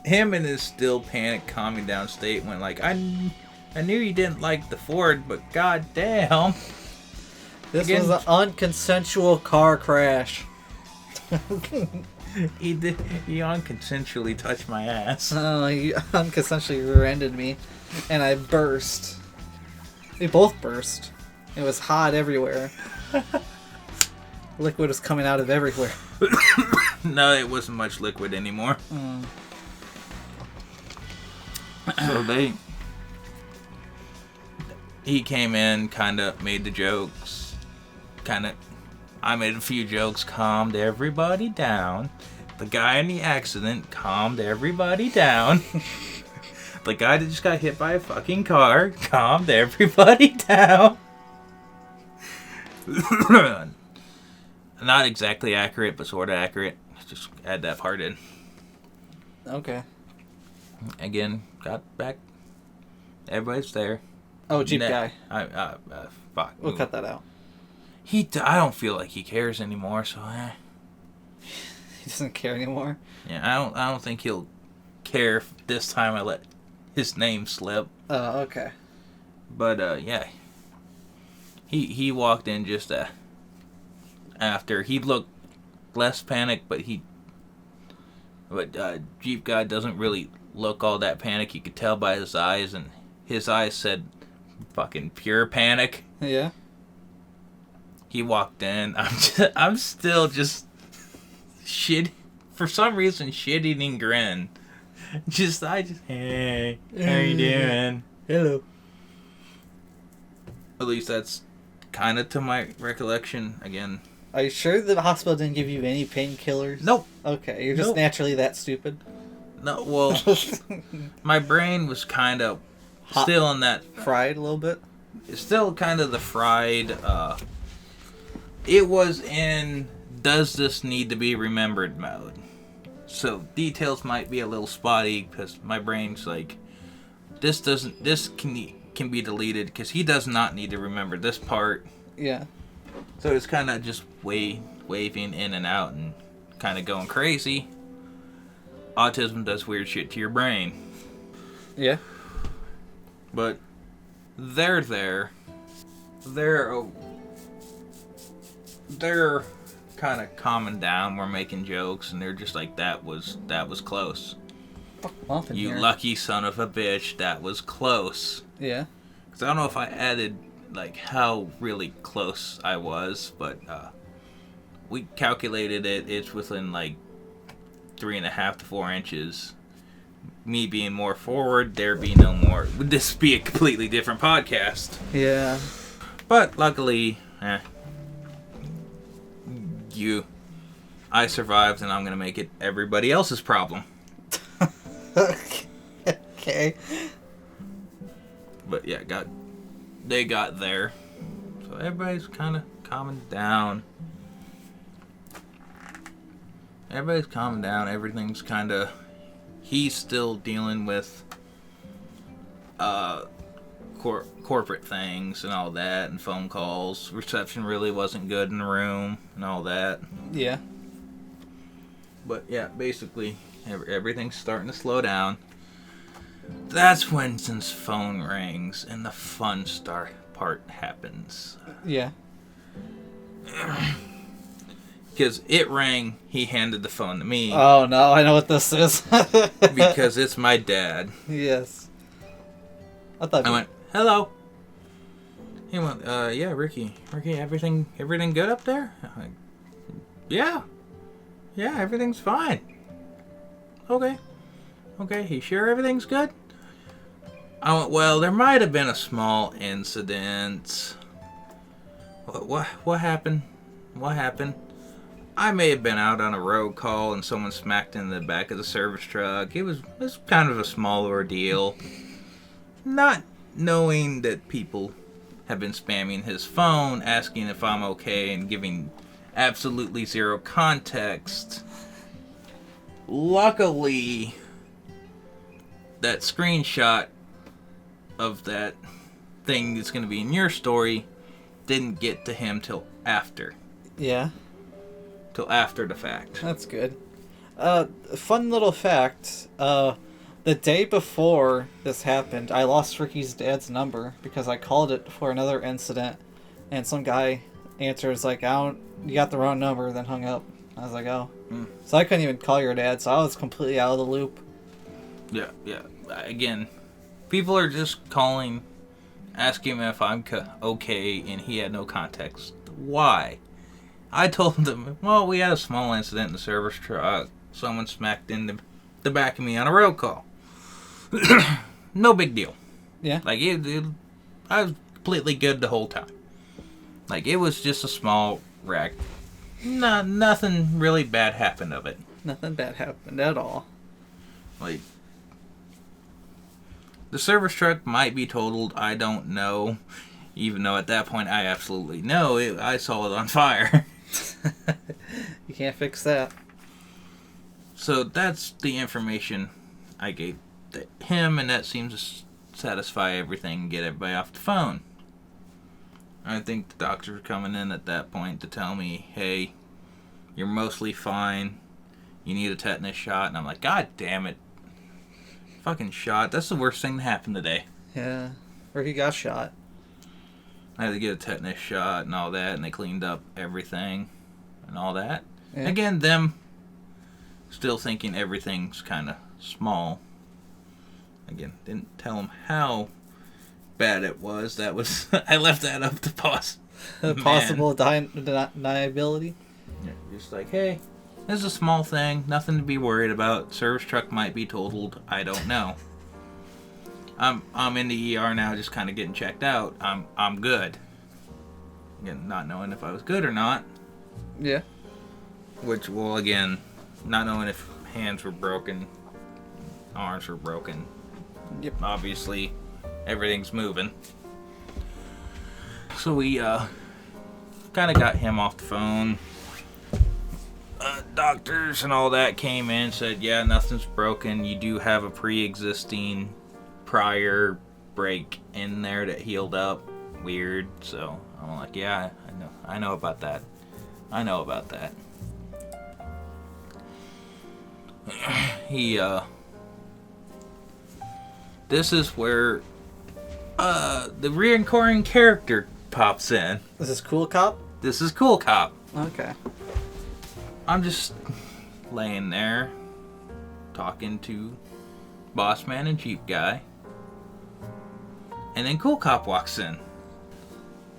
Him in his still panic, calming down state went like, I knew you didn't like the Ford, but goddamn. This was an unconsensual car crash. He unconsensually touched my ass. Oh, he unconsensually rear-ended me, and I burst. We both burst. It was hot everywhere. Liquid was coming out of everywhere. No, it wasn't much liquid anymore. So he came in, kind of made the jokes, I made a few jokes, calmed everybody down. The guy in the accident calmed everybody down. The guy that just got hit by a fucking car calmed everybody down. Not exactly accurate, but sort of accurate. Just add that part in. Okay. Again, got back. Everybody's there. Oh, Jeep guy. Fuck. We'll cut that out. I don't feel like he cares anymore, so He doesn't care anymore. Yeah, I don't think he'll care if this time I let his name slip. Oh, okay. But yeah. He walked in just after. He looked less panicked, but Jeep guy doesn't really look all that panicked. You could tell by his eyes, and his eyes said fucking pure panic. Yeah. He walked in. I'm still just for some reason shit-eating grin. Hey, how you doing? Hello. At least that's kind of to my recollection. Again. Are you sure the hospital didn't give you any painkillers? Nope. Okay, you're just naturally that stupid. No, well, my brain was kind of still in that fried a little bit. It's still kind of the fried. It was in does this need to be remembered mode. So details might be a little spotty because my brain's like, this can be deleted because he does not need to remember this part. Yeah. So it's kind of just waving in and out and kind of going crazy. Autism does weird shit to your brain. Yeah. But they're kind of calming down. We're making jokes, and they're just like, that was close. Fuck off in You here. lucky son of a bitch, that was close. Yeah. Because I don't know if I added, like, how really close I was, but we calculated it. It's within, like, 3.5 to 4 inches. Me being more forward, there be no more. Would this be a completely different podcast? Yeah. But luckily, I survived, and I'm gonna make it everybody else's problem. Okay. But yeah, they got there, so everybody's kind of calming down. Everything's kind of. He's still dealing with corporate things and all that, and phone calls. Reception really wasn't good in the room and all that. Yeah. But yeah, basically everything's starting to slow down. That's when Winston's phone rings and the fun part happens. Yeah. Because it rang, he handed the phone to me. Oh no, I know what this is. Because it's my dad. Yes. I went, hello. He went, yeah, Ricky, everything good up there? I'm like, yeah, everything's fine. Okay, you sure everything's good? I went, well, there might have been a small incident. What happened? I may have been out on a road call and someone smacked in the back of the service truck. It was kind of a small ordeal. Not knowing that people have been spamming his phone, asking if I'm okay, and giving absolutely zero context. Luckily, that screenshot of that thing that's going to be in your story didn't get to him till after. Yeah. Till after the fact. That's good. Fun little fact. The day before this happened, I lost Ricky's dad's number because I called it for another incident, and some guy answers like, you got the wrong number, then hung up. I was like, oh. So I couldn't even call your dad, so I was completely out of the loop. Yeah. Again, people are just calling, asking him if I'm okay, and he had no context. Why? I told them, well, we had a small incident in the service truck. Someone smacked in the back of me on a road call. No big deal. Yeah. Like, I was completely good the whole time. Like, it was just a small wreck. Nothing really bad happened of it. Nothing bad happened at all. Like, the service truck might be totaled, I don't know. Even though at that point I absolutely know I saw it on fire. You can't fix that. So that's the information I gave him, and that seems to satisfy everything and get everybody off the phone. I think the doctors were coming in at that point to tell me, hey, you're mostly fine. You need a tetanus shot. And I'm like, God damn it. Fucking shot. That's the worst thing that happened today. Yeah. Ricky got shot. I had to get a tetanus shot and all that, and they cleaned up everything and all that. Yeah. Again, them still thinking everything's kind of small. Again, didn't tell them how bad it was. That was I left that up to possible deniability. Yeah, just like, hey, this is a small thing, nothing to be worried about. Service truck might be totaled. I don't know. I'm in the ER now, just kind of getting checked out. I'm good. Again, not knowing if I was good or not. Yeah. Which, well, again, not knowing if hands were broken, arms were broken. Yep. Obviously, everything's moving. So we kind of got him off the phone. Doctors and all that came in, said, yeah, nothing's broken. You do have a pre-existing prior break in there that healed up. Weird. So I'm like, yeah, I know about that. I know about that. This is where the recurring character pops in. Is this Cool Cop? This is Cool Cop. Okay. I'm just laying there talking to Boss Man and Jeep Guy. And then Cool Cop walks in.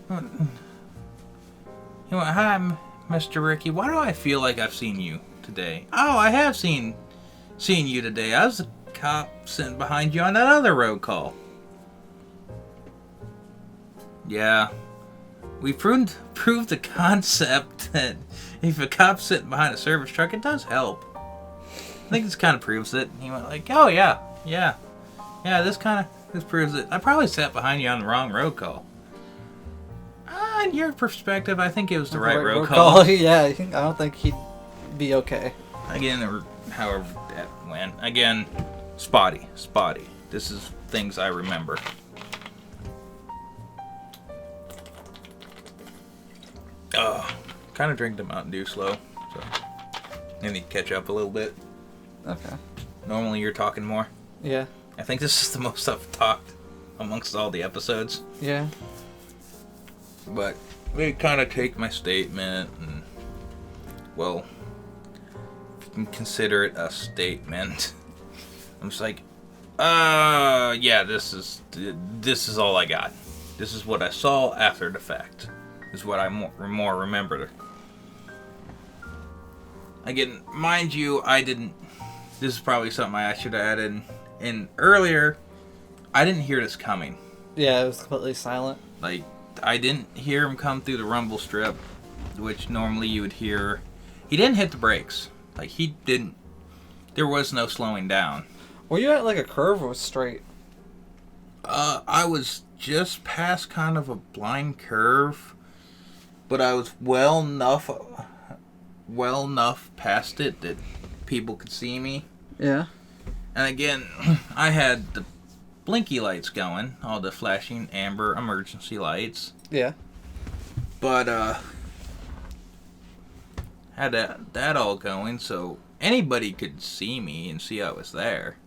He went, hi, Mr. Ricky. Why do I feel like I've seen you today? Oh, I have seen you today. I was the cop sitting behind you on that other road call. Yeah. We proved the concept that if a cop's sitting behind a service truck, it does help. I think this kind of proves it. He went like, oh yeah, this proves it. I probably sat behind you on the wrong road call. In your perspective, I think it was the right road call. Yeah, I don't think he'd be okay. Again, or however that went. Again, spotty. This is things I remember. Kind of drink the Mountain Dew slow, so I need to catch up a little bit. Okay. Normally you're talking more. Yeah. I think this is the most I've talked amongst all the episodes. Yeah. But they kind of take my statement and, well, you can consider it a statement. I'm just like, yeah, this is all I got. This is what I saw after the fact. This is what I more remember. Again, mind you, this is probably something I should have added in earlier. I didn't hear this coming. Yeah, it was completely silent. Like, I didn't hear him come through the rumble strip, which normally you would hear. He didn't hit the brakes. Like, he didn't. There was no slowing down. Were you at like a curve or straight? I was just past kind of a blind curve, but I was well enough past it that people could see me. Yeah. And again, I had the blinky lights going, all the flashing amber emergency lights. Yeah. But had that all going, so anybody could see me and see I was there.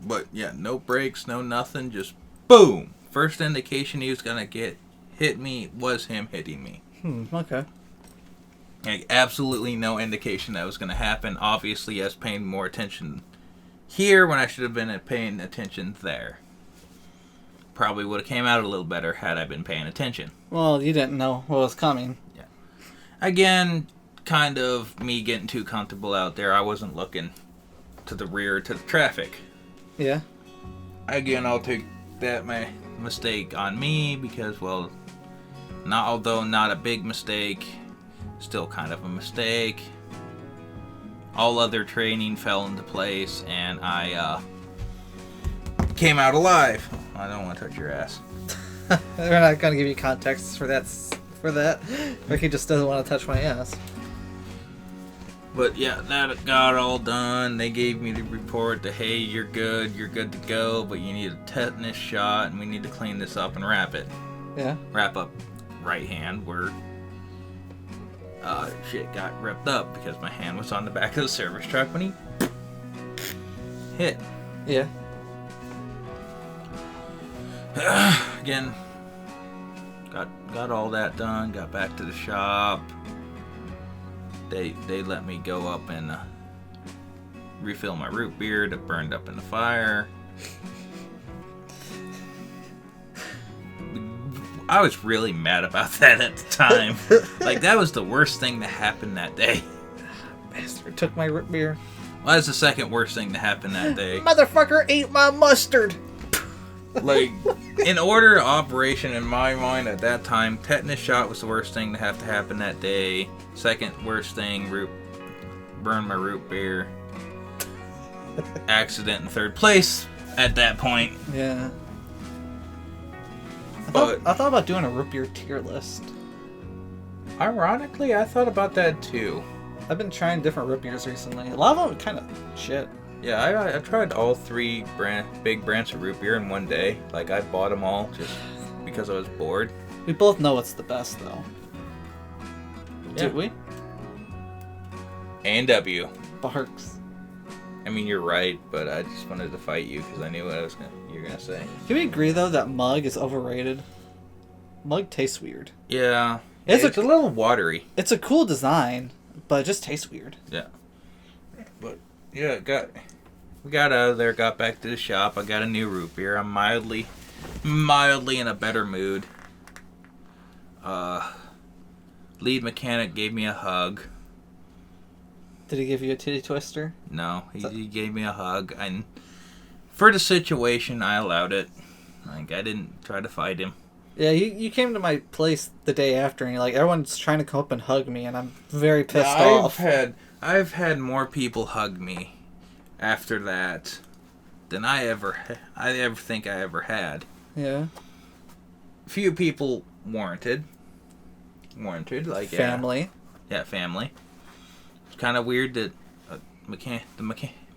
But yeah, no brakes, no nothing, just boom. First indication he was gonna hit me was him hitting me. Okay. Like, absolutely no indication that was gonna happen. Obviously, I was paying more attention here when I should have been paying attention there. Probably would have came out a little better had I been paying attention. Well, you didn't know what was coming. Yeah. Again, kind of me getting too comfortable out there. I wasn't looking to the rear to the traffic. Yeah. Again, I'll take that my mistake on me because, well, although not a big mistake, still kind of a mistake. All other training fell into place, and I came out alive. I don't want to touch your ass. We're not gonna give you context for that. Ricky just doesn't want to touch my ass. But yeah, that got all done. They gave me the report that, hey, you're good to go, but you need a tetanus shot, and we need to clean this up and wrap it. Yeah. Wrap up right hand where shit got ripped up because my hand was on the back of the service truck when he hit. Yeah. Again, got all that done, got back to the shop. They let me go up and refill my root beer that burned up in the fire. I was really mad about that at the time. Like, that was the worst thing that happened that day. Bastard took my root beer. Well, that's the second worst thing to happen that day. Motherfucker ate my mustard! Like, in order of operation in my mind at that time, tetanus shot was the worst thing to have to happen that day. Second worst thing, burn my root beer. Accident in third place at that point. Yeah. But I thought about doing a root beer tier list. Ironically, I thought about that too. I've been trying different root beers recently. A lot of them are kind of shit. Yeah, I tried all three big brands of root beer in one day. Like, I bought them all just because I was bored. We both know it's the best, though. Yeah. Did we? A&W. Barks. I mean, you're right, but I just wanted to fight you because I knew what you were gonna say. Can we agree, though, that Mug is overrated? Mug tastes weird. Yeah. It's a little watery. It's a cool design, but it just tastes weird. Yeah. But, yeah, we got out of there, got back to the shop. I got a new root beer. I'm mildly in a better mood. Lead mechanic gave me a hug. Did he give you a titty twister? No, he gave me a hug, and for the situation, I allowed it. Like, I didn't try to fight him. Yeah, you came to my place the day after, and you're like, everyone's trying to come up and hug me, and I'm very pissed off. I've had more people hug me after that than I ever think I ever had. Yeah. Few people warranted, like family. Yeah, family. It's kind of weird that the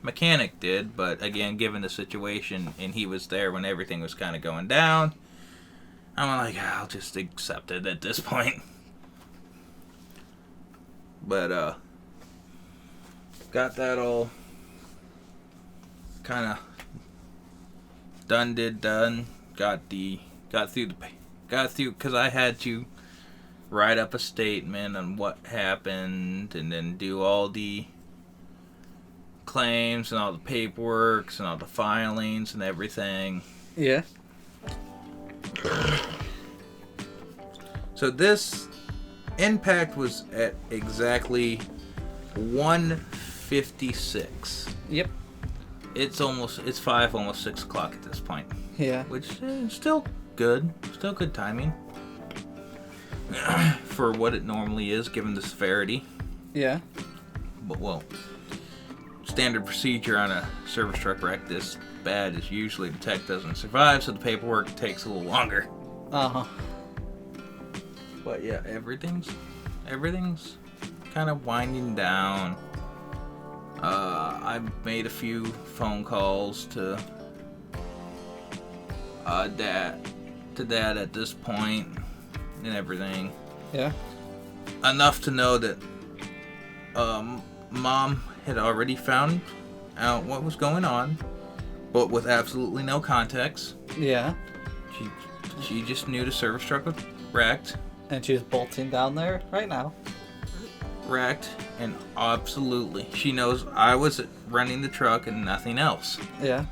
mechanic did, but again, given the situation, and he was there when everything was kind of going down, I'm like, I'll just accept it at this point. But got that all kind of done. Got through because I had to write up a statement on what happened and then do all the claims and all the paperwork and all the filings and everything. Yeah. So this impact was at exactly 1:56. Yep. It's 5, almost 6 o'clock at this point. Yeah. Which is still good timing for what it normally is, given the severity. Yeah. But well, standard procedure on a service truck wreck this bad is usually the tech doesn't survive, so the paperwork takes a little longer. Uh-huh. But yeah, everything's kind of winding down. I made a few phone calls to dad at this point and everything. Yeah. Enough to know that Mom had already found out what was going on, but with absolutely no context. Yeah. She just knew the service truck was wrecked. And she's bolting down there right now. Wrecked, and absolutely, she knows I was running the truck and nothing else. Yeah.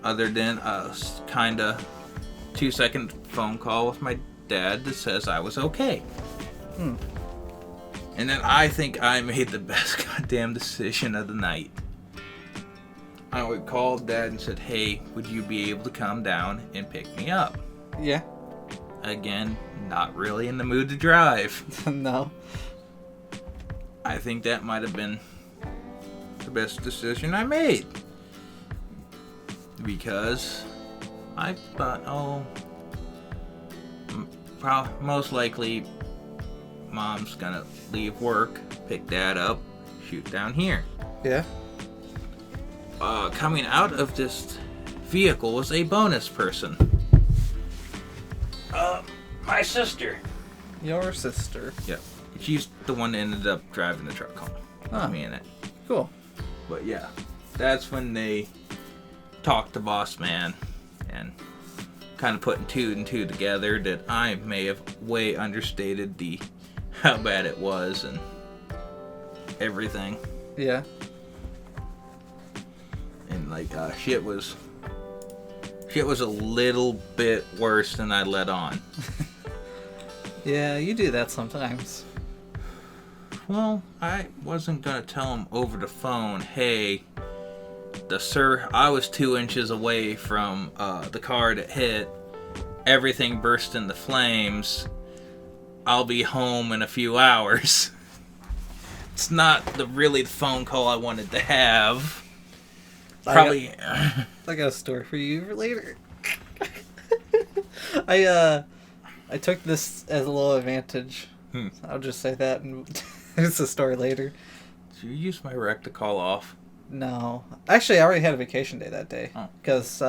Other than a kind of 2-second phone call with my dad that says I was okay. And then I think I made the best goddamn decision of the night. I would call Dad and said, hey, would you be able to come down and pick me up? Yeah. Again, not really in the mood to drive. No. I think that might have been the best decision I made. Because I thought, most likely Mom's gonna leave work, pick Dad up, shoot down here. Yeah. Coming out of this vehicle was a bonus person. My sister. Your sister. Yep. She's the one that ended up driving the truck home. Oh. Me in it. Cool. But yeah, that's when they talked to Boss Man and kind of putting 2 and 2 together that I may have way understated how bad it was and everything. Yeah. And like shit was a little bit worse than I let on. Yeah, you do that sometimes. Well, I wasn't gonna tell him over the phone, hey, I was 2 inches away from the car that hit. Everything burst into flames. I'll be home in a few hours. It's not really the phone call I wanted to have. Probably. I got a story for you for later. I took this as a little advantage. I'll just say that, and it's a story later. Did you use my wreck to call off? No. Actually, I already had a vacation day that day. Because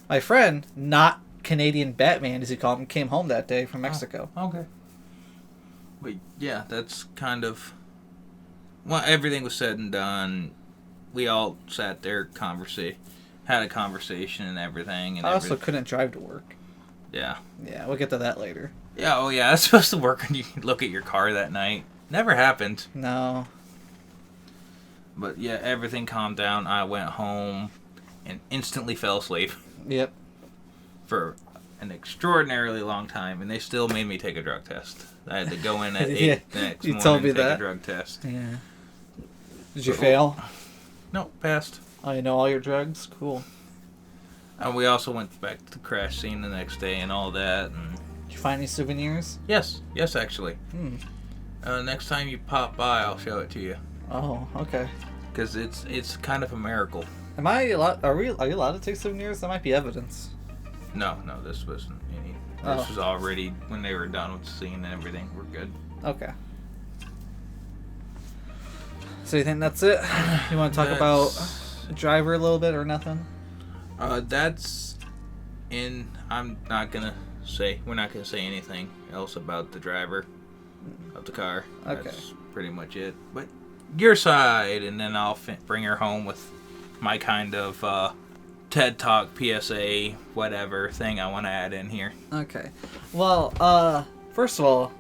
my friend, not Canadian Batman, as you call him, came home that day from Mexico. Oh, okay. But yeah, that's kind of... Well, everything was said and done. We all sat there, had a conversation and everything. And I also couldn't drive to work. Yeah. Yeah, we'll get to that later. Yeah, oh yeah, that's supposed to work when you look at your car that night. Never happened. No. But yeah, everything calmed down. I went home and instantly fell asleep. Yep. For an extraordinarily long time, and they still made me take a drug test. I had to go in at 8 Yeah, the next you morning told me and take that. a drug test. Yeah. Did you fail? No, passed. Oh, you know all your drugs? Cool. And we also went back to the crash scene the next day and all that. And Did you find any souvenirs? yes, actually. Hmm. Next time you pop by, I'll show it to you. Oh, okay. Because it's kind of a miracle. Am I allowed? Are you allowed to take souvenirs? That might be evidence. No, this wasn't any. Oh. This was already when they were done with the scene and everything. We're good. Okay. So you think that's it? You want to talk about driver a little bit or nothing? That's in. I'm not gonna say. We're not gonna say anything else about the driver of the car. Okay. That's pretty much it. But your side, and then I'll bring her home with my kind of TED Talk, PSA, whatever thing I want to add in here. Okay. Well, first of all,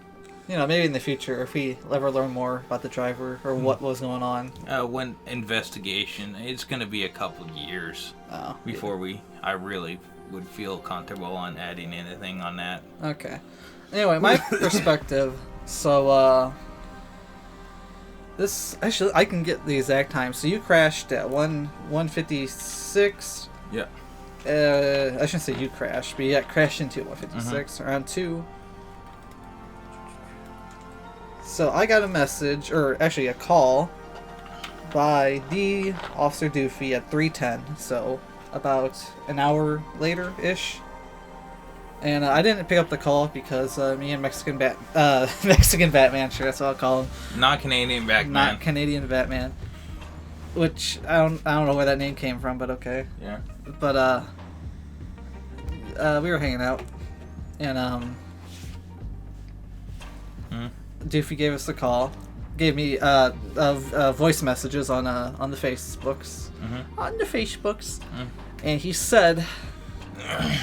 maybe in the future, if we ever learn more about the driver or what was going on. When investigation, it's going to be a couple years before I really would feel comfortable on adding anything on that. Okay. Anyway, my perspective. So, this actually I can get the exact time. So you crashed at 1:56. Yeah. I shouldn't say you crashed, but you got crashed into 1:56 around 2. So I got a message, or actually a call, by the Officer Doofy at 3:10. So about an hour later-ish. And I didn't pick up the call because me and Mexican Batman, sure, that's what I'll call him. Not Canadian Batman. Not Canadian Batman. Which I don't know where that name came from, but okay. Yeah. But we were hanging out, and Doofy gave us a call, gave me voice messages on the Facebooks, and he said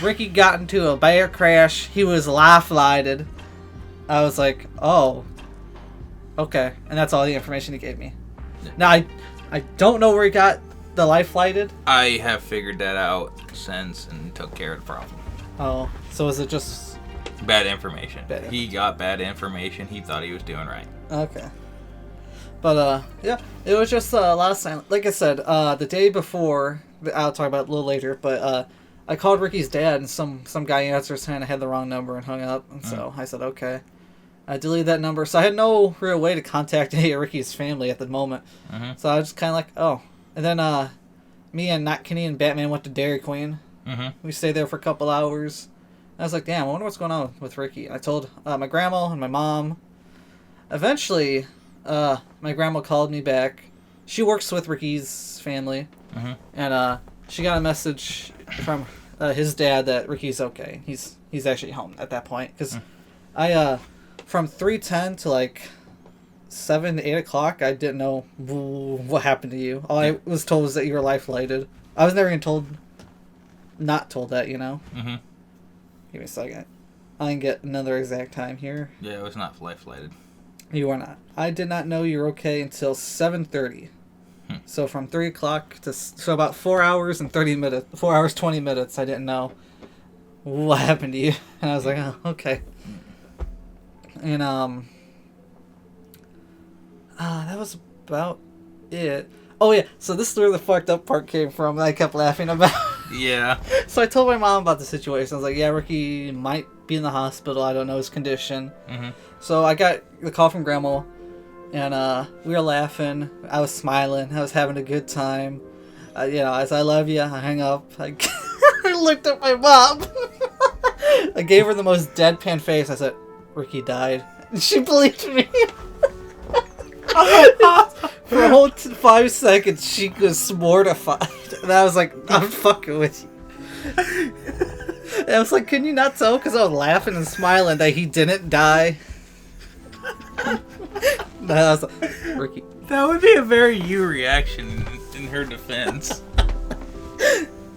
Ricky got into a bad crash. He was life-flighted. I was like, oh, okay, and that's all the information he gave me. Yeah. Now I don't know where he got the life-flighted. I have figured that out since and took care of the problem. Oh, so is it just bad information? Bad He got bad information. He thought he was doing right. Okay. But yeah, it was just a lot of silence. Like I said, the day before, I'll talk about it a little later, but I called Ricky's dad, and some guy answered saying I had the wrong number and hung up, and so I said, okay. I deleted that number, so I had no real way to contact any of Ricky's family at the moment. So I was just kind of like, oh. And then me and Not Canadian Batman went to Dairy Queen. We stayed there for a couple hours. I was like, damn, I wonder what's going on with Ricky. I told my grandma and my mom. Eventually, my grandma called me back. She works with Ricky's family, and she got a message from his dad that Ricky's okay. He's actually home at that point, because I from 3:10 to like 7 to 8 o'clock, I didn't know what happened to you. All I was told was that you were life-flighted. I was never even not told that, Give me a second. I can get another exact time here. Yeah, it was not life-flighted. You are not. I did not know you were okay until 7:30. So from 3 o'clock to about 4 hours and 30 minutes, 4 hours 20 minutes, I didn't know what happened to you, and I was like, oh, okay. And that was about it. Oh yeah, so this is where the fucked up part came from that I kept laughing about. Yeah. So I told my mom about the situation. I was like, yeah, Ricky might be in the hospital. I don't know his condition. So I got the call from Grandma, and we were laughing. I was smiling. I was having a good time. As I love you, I hung up. I looked at my mom. I gave her the most deadpan face. I said, Ricky died. And she believed me. For a whole 5 seconds, she was mortified. And I was like, I'm fucking with you. I was like, can you not tell? Because I was laughing and smiling that he didn't die. No, I was like, Ricky. That would be a very you reaction in her defense.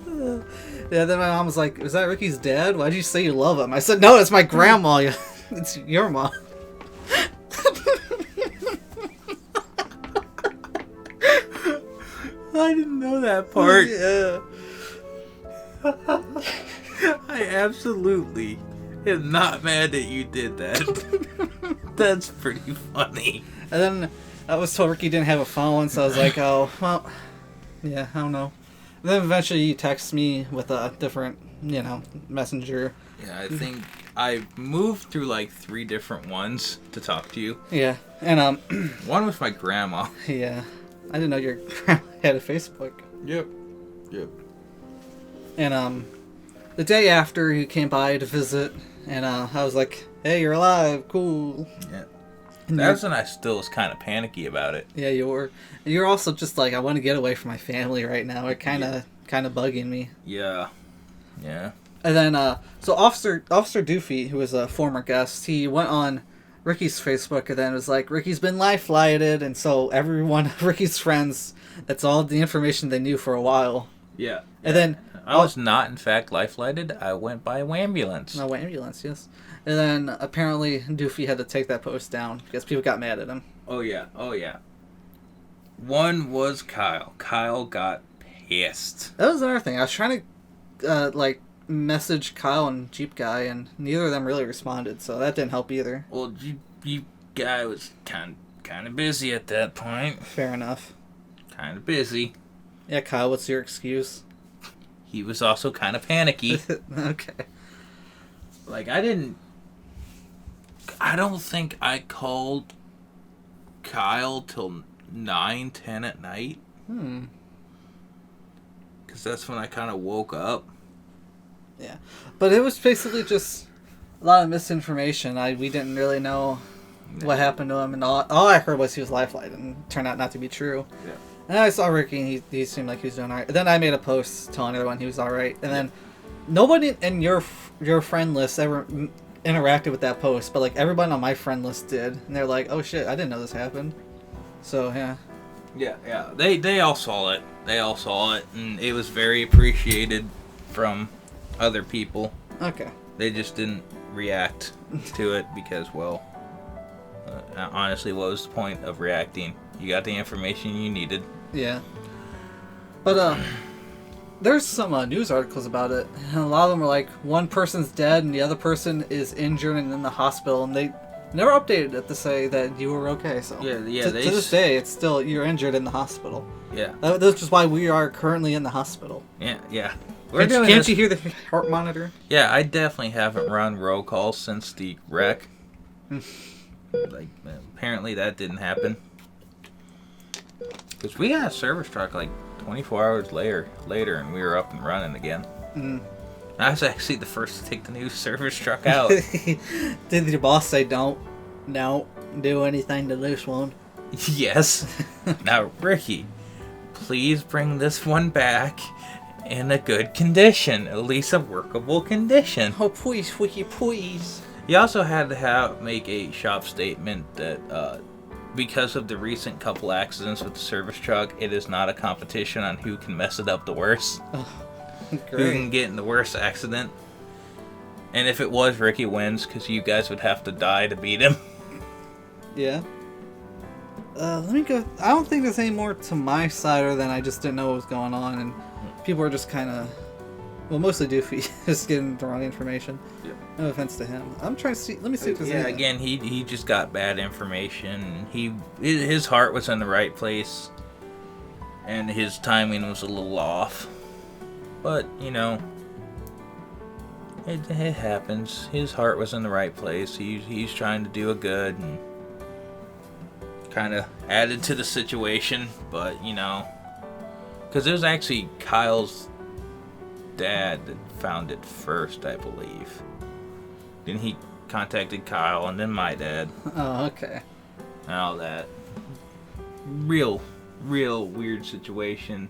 Yeah, then my mom was like, is that Ricky's dad? Why'd you say you love him? I said, no, it's my grandma. It's your mom. I didn't know that part. Yeah. I absolutely am not mad that you did that. That's pretty funny. And then I was told Ricky didn't have a phone, so I was like, oh, well, yeah, I don't know. And then eventually you text me with a different, messenger. Yeah, I think I moved through like 3 different ones to talk to you. Yeah, and One was my grandma. yeah, I didn't know your grandma had a Facebook. Yep. And the day after he came by to visit, and I was like, hey, you're alive, cool. Yeah. That's when I still was kind of panicky about it. Yeah, you were. And you're also just like, I want to get away from my family right now. It kind of bugging me. Yeah. And then, so Officer Doofy, who was a former guest, he went on Ricky's Facebook and then was like, Ricky's been life-flighted, and so every one of Ricky's friends, that's all the information they knew for a while. Yeah. And then... I was not, in fact, life-flighted. I went by ambulance. No, ambulance, yes. And then, apparently, Doofy had to take that post down because people got mad at him. Oh, yeah. One was Kyle. Kyle got pissed. That was another thing. I was trying to, message Kyle and Jeep Guy, and neither of them really responded, so that didn't help either. Well, Jeep Guy was kind of busy at that point. Fair enough. Kind of busy. Yeah, Kyle, what's your excuse? He was also kind of panicky. Okay. Like, I don't think I called Kyle till 9, 10 at night. Because that's when I kind of woke up. Yeah. But it was basically just a lot of misinformation. We didn't really know what happened to him, and all I heard was he was life-flighted, and it turned out not to be true. Yeah. And I saw Ricky, and he seemed like he was doing alright. Then I made a post telling everyone he was alright, and then nobody in your friend list ever interacted with that post, but everyone on my friend list did, and they're like, "Oh shit, I didn't know this happened." So yeah. Yeah. They all saw it. And it was very appreciated from other people. Okay. They just didn't react to it because, well, honestly, what was the point of reacting? You got the information you needed. Yeah. But, there's some news articles about it, and a lot of them are like, one person's dead and the other person is injured and in the hospital, and they never updated it to say that you were okay, so... Yeah, to this day, it's still, you're injured in the hospital. Yeah. That's just why we are currently in the hospital. Yeah. Can't you hear the heart monitor? Yeah, I definitely haven't run roll call since the wreck. Apparently that didn't happen. Because we got a service truck 24 hours later, and we were up and running again. I was actually the first to take the new service truck out. Did your boss say don't do anything to this one? Yes. Now, Ricky, please bring this one back in a good condition, at least a workable condition. Oh, please, Ricky, please. He also had to make a shop statement that because of the recent couple accidents with the service truck, it is not a competition on who can mess it up the worst. Who can get in the worst accident. And if it was, Ricky wins, because you guys would have to die to beat him. Yeah. Let me go. I don't think there's any more to my side other than I just didn't know what was going on, and people are just kind of, well, mostly Doofy, just getting the wrong information. Yeah. No offense to him. I'm trying to see. Let me see if there's anything. Again, he just got bad information. His heart was in the right place, and his timing was a little off. But it happens. His heart was in the right place. He's trying to do a good and kind of added to the situation. But because it was actually Kyle's dad that found it first, I believe. Then he contacted Kyle, and then my dad. Oh, okay. And all that. Real weird situation.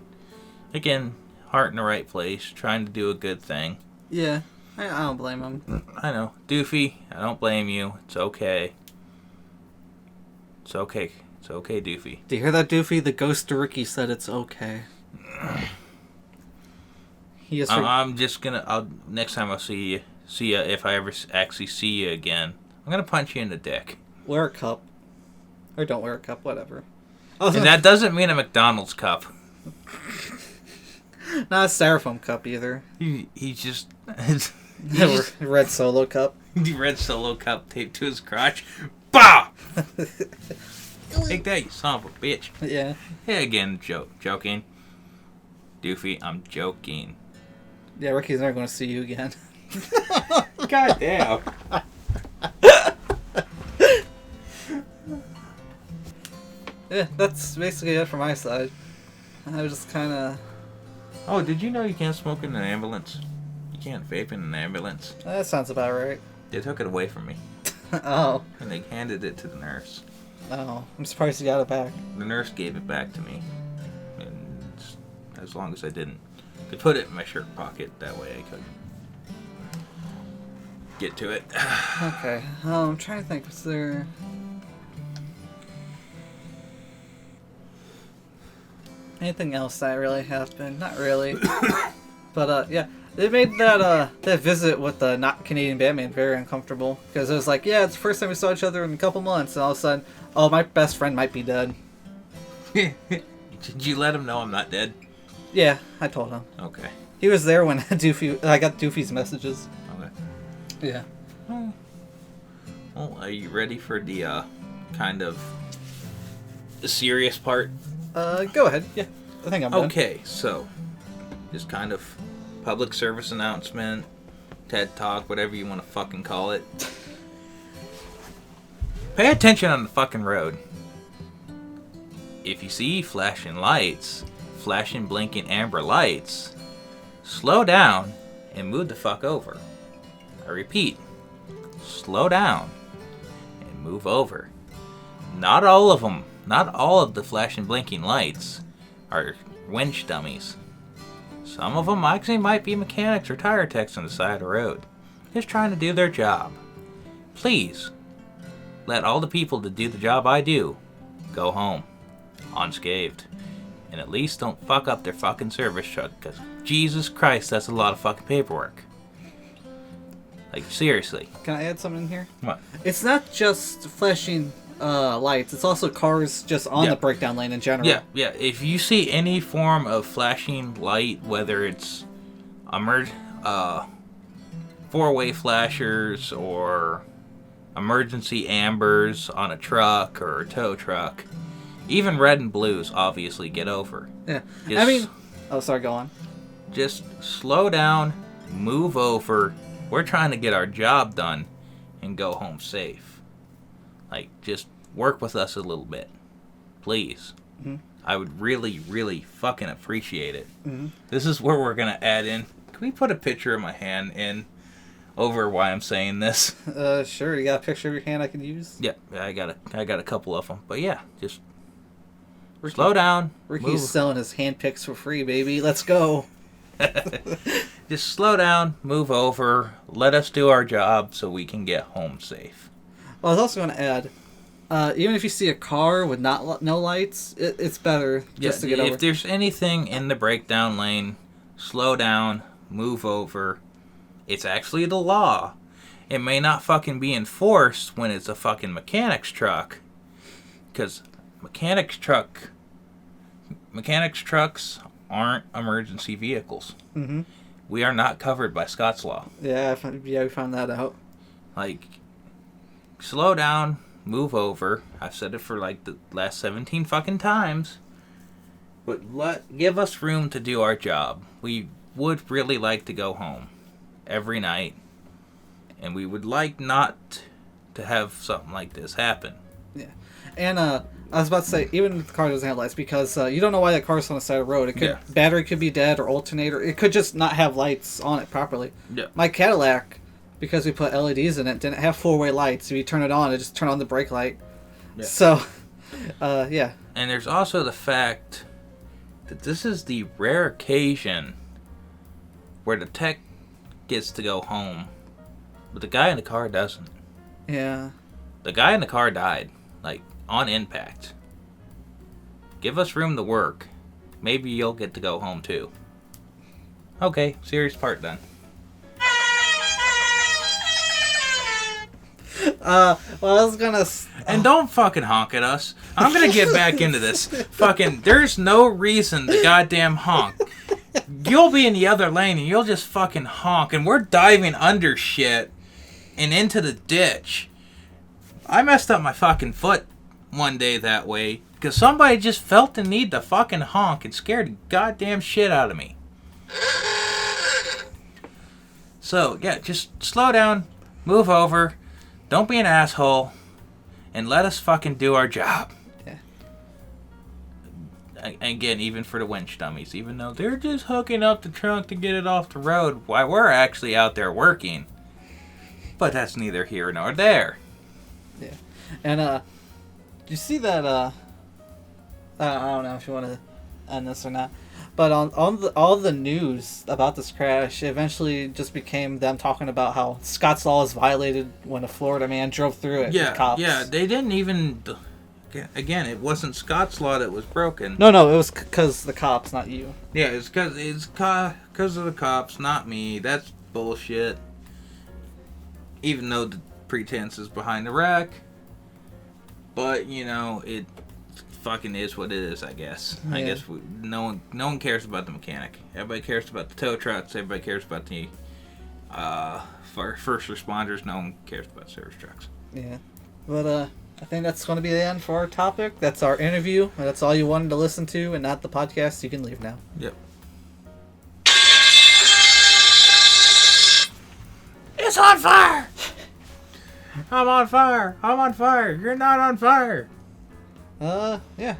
Again, heart in the right place, trying to do a good thing. Yeah. I don't blame him. I know. Doofy, I don't blame you. It's okay. It's okay. It's okay, Doofy. Do you hear that, Doofy? The ghost of Ricky said it's okay. I'm just gonna. Next time I'll see you, if I ever actually see you again, I'm gonna punch you in the dick. Wear a cup. Or don't wear a cup, whatever. And that doesn't mean a McDonald's cup. Not a styrofoam cup either. He's just... Red Solo cup. Red Solo cup taped to his crotch. Bah! Take that, you son of a bitch. Yeah. Hey, again, joking. Doofy, I'm joking. Yeah, Ricky's never going to see you again. God damn. Yeah, that's basically it from my side. I was just kind of... Oh, did you know you can't smoke in an ambulance? You can't vape in an ambulance. That sounds about right. They took it away from me. Oh. And they handed it to the nurse. Oh, I'm surprised you got it back. The nurse gave it back to me. And as long as I didn't... They put it in my shirt pocket. That way I could get to it. Okay. I'm trying to think. Was there... anything else that really happened? Not really. But, yeah. They made that visit with the not Canadian Batman very uncomfortable. Because it was like, yeah, it's the first time we saw each other in a couple months. And all of a sudden, oh, my best friend might be dead. Did you let him know I'm not dead? Yeah, I told him. Okay. He was there when I got Doofy's messages. Okay. Yeah. Well, are you ready for the kind of the serious part? Go ahead. Yeah, I think I'm done. Okay, so just kind of public service announcement, TED Talk, whatever you want to fucking call it. Pay attention on the fucking road. If you see flashing lights, flashing blinking amber lights, slow down and move the fuck over. I repeat, slow down and move over. Not all of them, not all of the flashing blinking lights are winch dummies. Some of them actually might be mechanics or tire techs on the side of the road, just trying to do their job. Please, let all the people that do the job I do go home unscathed. And at least don't fuck up their fucking service truck, because Jesus Christ, that's a lot of fucking paperwork. Like, seriously. Can I add something in here? What? It's not just flashing lights. It's also cars just on the breakdown lane in general. Yeah. If you see any form of flashing light, whether it's four-way flashers or emergency ambers on a truck or a tow truck, even red and blues, obviously, get over. Yeah. I mean... Oh, sorry, go on. Just slow down, move over. We're trying to get our job done and go home safe. Like, just work with us a little bit. Please. Mm-hmm. I would really, really fucking appreciate it. Mm-hmm. This is where we're going to add in... Can we put a picture of my hand in over why I'm saying this? Sure. You got a picture of your hand I can use? Yeah, I got a couple of them. But yeah, just... slow down. Ricky's selling his hand picks for free, baby. Let's go. Just slow down, move over, let us do our job so we can get home safe. Well, I was also going to add, even if you see a car with no lights, it's better just to get over. If there's anything in the breakdown lane, slow down, move over. It's actually the law. It may not fucking be enforced when it's a fucking mechanic's truck. Because mechanics trucks aren't emergency vehicles. Mm-hmm. We are not covered by Scott's law. Yeah, we found that out. Like, slow down, move over. I've said it for like the last 17 fucking times. But give us room to do our job. We would really like to go home every night. And we would like not to have something like this happen. Yeah. And I was about to say, even if the car doesn't have lights, because you don't know why that car's on the side of the road. It could battery could be dead or alternator. It could just not have lights on it properly. Yeah. My Cadillac, because we put LEDs in it, didn't have four-way lights. If you turn it on, it just turned on the brake light. Yeah. So, yeah. And there's also the fact that this is the rare occasion where the tech gets to go home, but the guy in the car doesn't. Yeah. The guy in the car died, like, on impact. Give us room to work. Maybe you'll get to go home, too. Okay, series part done. Well, I was gonna... And don't fucking honk at us. I'm gonna get back into this. Fucking, there's no reason to goddamn honk. You'll be in the other lane and you'll just fucking honk, and we're diving under shit and into the ditch. I messed up my fucking foot one day that way because somebody just felt the need to fucking honk and scared the goddamn shit out of me. So, yeah, just slow down, move over, don't be an asshole, and let us fucking do our job. Yeah. Again, even for the winch dummies, even though they're just hooking up the trunk to get it off the road while we're actually out there working. But that's neither here nor there. Yeah. And, you see that, I don't know if you want to end this or not, but on all the news about this crash eventually just became them talking about how Scott's law is violated when a Florida man drove through it with cops. Yeah, they didn't even... Again, it wasn't Scott's law that was broken. No, it was because the cops, not you. Yeah, it's because of the cops, not me. That's bullshit. Even though the pretense is behind the wreck. But, you know, it fucking is what it is, I guess. Yeah. I guess no one cares about the mechanic. Everybody cares about the tow trucks. Everybody cares about the first responders. No one cares about service trucks. Yeah. But, I think that's going to be the end for our topic. That's our interview. That's all you wanted to listen to and not the podcast. You can leave now. Yep. It's on fire! I'm on fire! I'm on fire! You're not on fire! Yeah.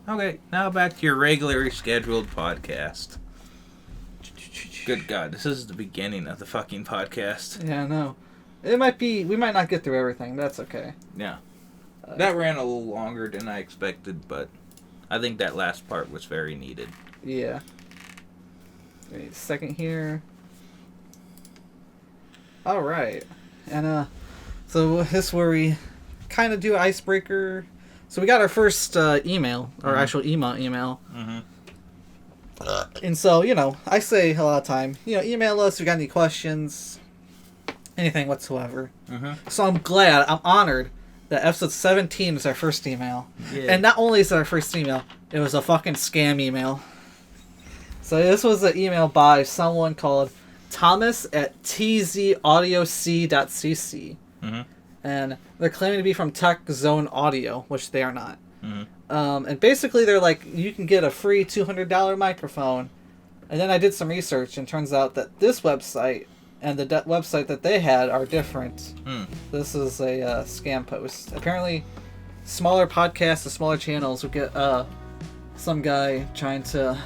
Okay, now back to your regularly scheduled podcast. Good God, this is the beginning of the fucking podcast. Yeah, I know. We might not get through everything, but that's okay. Yeah. That ran a little longer than I expected, but I think that last part was very needed. Yeah. Wait a second here. Alright. And, so this is where we kind of do icebreaker. So we got our first email, our actual email. Mm-hmm. And so, you know, I say a lot of time, you know, email us if you got any questions, anything whatsoever. Mm-hmm. So I'm honored that episode 17 is our first email. Yeah. And not only is it our first email, it was a fucking scam email. So this was an email by someone called Thomas at tzaudio.cc. Mm-hmm. And they're claiming to be from Tech Zone Audio, which they are not. Mm-hmm. And basically they're like, you can get a free $200 microphone. And then I did some research and turns out that this website and the website that they had are different. This is a scam post. Apparently, smaller podcasts and smaller channels will get some guy trying to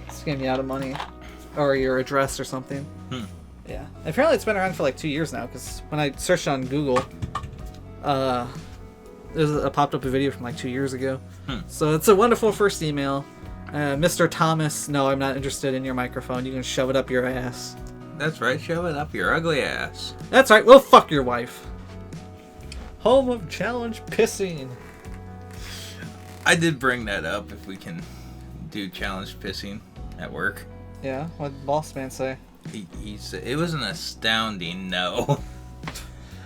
scam you out of money or your address or something. Yeah. Apparently, it's been around for like 2 years now because when I searched on Google, it popped up a video from like 2 years ago. So it's a wonderful first email. Mr. Thomas, no, I'm not interested in your microphone. You can shove it up your ass. That's right, shove it up your ugly ass. That's right, well, fuck your wife. Home of challenge pissing. I did bring that up, if we can do challenge pissing at work. Yeah, what did boss man say? He said it was an astounding no.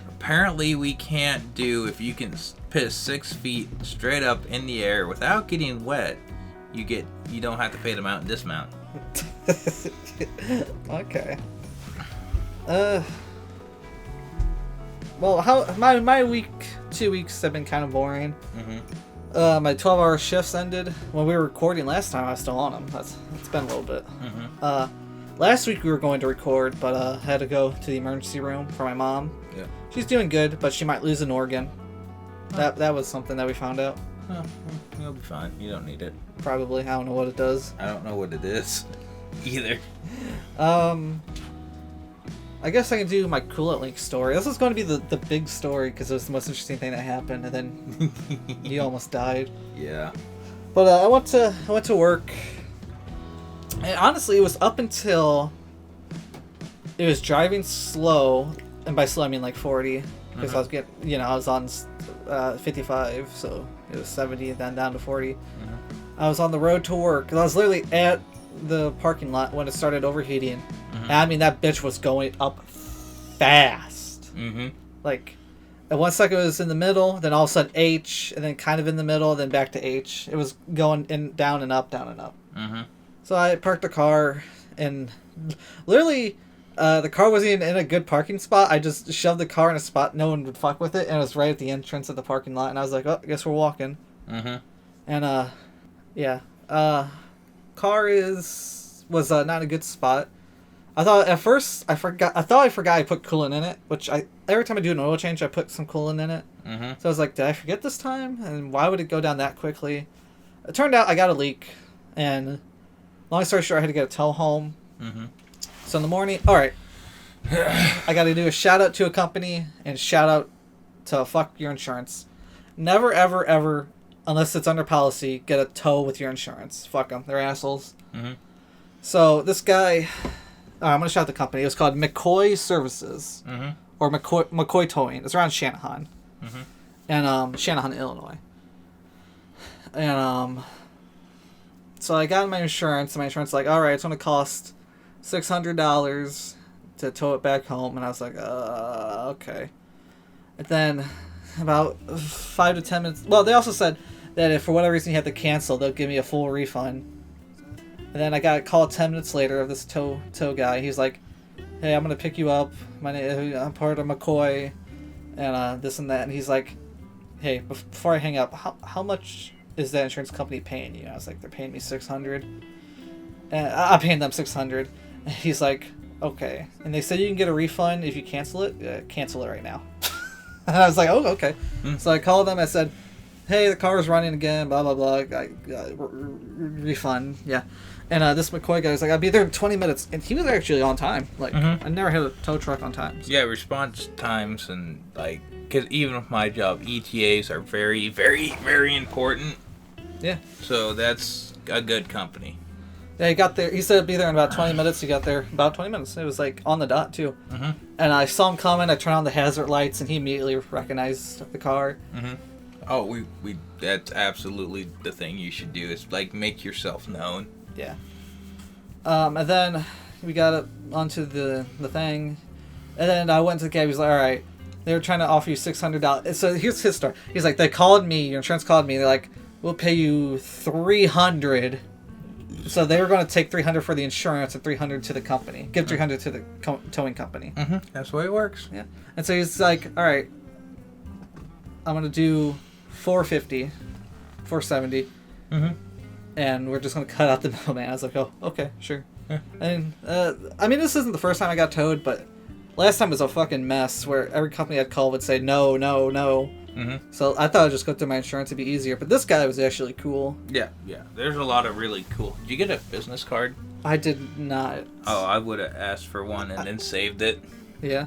Apparently we can't do, if you can piss 6 feet straight up in the air without getting wet, you don't have to pay the mount and dismount. Okay. Well, how my week, 2 weeks have been kind of boring. Mm-hmm. My 12-hour shifts ended when we were recording last time. I was still on them. It's been a little bit. Mm-hmm. Last week we were going to record, but I had to go to the emergency room for my mom. Yeah. She's doing good, but she might lose an organ. Oh. That was something that we found out. Oh, you'll be fine. You don't need it. Probably. I don't know what it does. I don't know what it is either. I guess I can do my Coolant Link story. This is going to be the big story because it was the most interesting thing that happened, and then you almost died. Yeah. But I went to work, and honestly, it was up until it was driving slow, and by slow I mean like 40, because I was I was on 55, so it was 70 and then down to 40. I was on the road to work. I was literally at the parking lot when it started overheating. And I mean, that bitch was going up fast. Like, at one second it was in the middle, then all of a sudden H, and then kind of in the middle, then back to H. It was going in down and up, down and up. So I parked the car, and literally, the car wasn't even in a good parking spot. I just shoved the car in a spot no one would fuck with it, and it was right at the entrance of the parking lot. And I was like, oh, I guess we're walking. And yeah, car was not in a good spot. I thought at first I forgot I put coolant in it, which every time I do an oil change I put some coolant in it. So I was like, did I forget this time? And why would it go down that quickly? It turned out I got a leak, and long story short, I had to get a tow home. So in the morning, all right, I got to do a shout out to a company and shout out to fuck your insurance. Never ever ever, unless it's under policy, get a tow with your insurance. Fuck them, they're assholes. So this guy, I'm gonna shout out the company. It was called McCoy Services, or McCoy Towing. It's around Shanahan, and Shanahan, Illinois. And so I got my insurance, and my insurance was like, all right, it's gonna cost $600 to tow it back home. And I was like, okay. And then about 5 to 10 minutes. Well, they also said that if for whatever reason you have to cancel, they'll give me a full refund. And then I got a call 10 minutes later of this tow guy. He's like, hey, I'm going to pick you up. I'm part of McCoy and this and that. And he's like, hey, before I hang up, how much is that insurance company paying you? I was like, they're paying me $600. And I'm paying them $600. And he's like, okay. And they said you can get a refund if you cancel it. Cancel it right now. And I was like, oh, okay. So I called them. I said, hey, the car is running again, blah, blah, blah. Refund, yeah. And this McCoy guy was like, I'll be there in 20 minutes. And he was actually on time. Like, I never had a tow truck on time. So. Yeah, response times and, like, because even with my job, ETAs are very, very, very important. Yeah. So that's a good company. Yeah, he got there. He said it'd be there in about 20 minutes. He got there about 20 minutes. It was like on the dot too. And I saw him coming. I turned on the hazard lights, and he immediately recognized the car. Oh, we that's absolutely the thing you should do. Is like make yourself known. Yeah. And then we got up onto the thing, and then I went to the guy. He was like, all right, they were trying to offer you $600. So here's his story. He's like, they called me. Your insurance called me. They're like, we'll pay you $300. So they were going to take $300 for the insurance and $300 to the company. Give $300 to the towing company. That's the way it works. Yeah. And so he's like, all right, I'm going to do $450, $470, and we're just going to cut out the middleman. I was like, oh, okay, sure. Yeah. And I mean, this isn't the first time I got towed, but last time was a fucking mess where every company I'd call would say no, no, no. So I thought I'd just go through my insurance, it'd be easier. But this guy was actually cool. Yeah. There's a lot of really cool. Did you get a business card? I did not. Oh, I would have asked for one and then saved it. Yeah.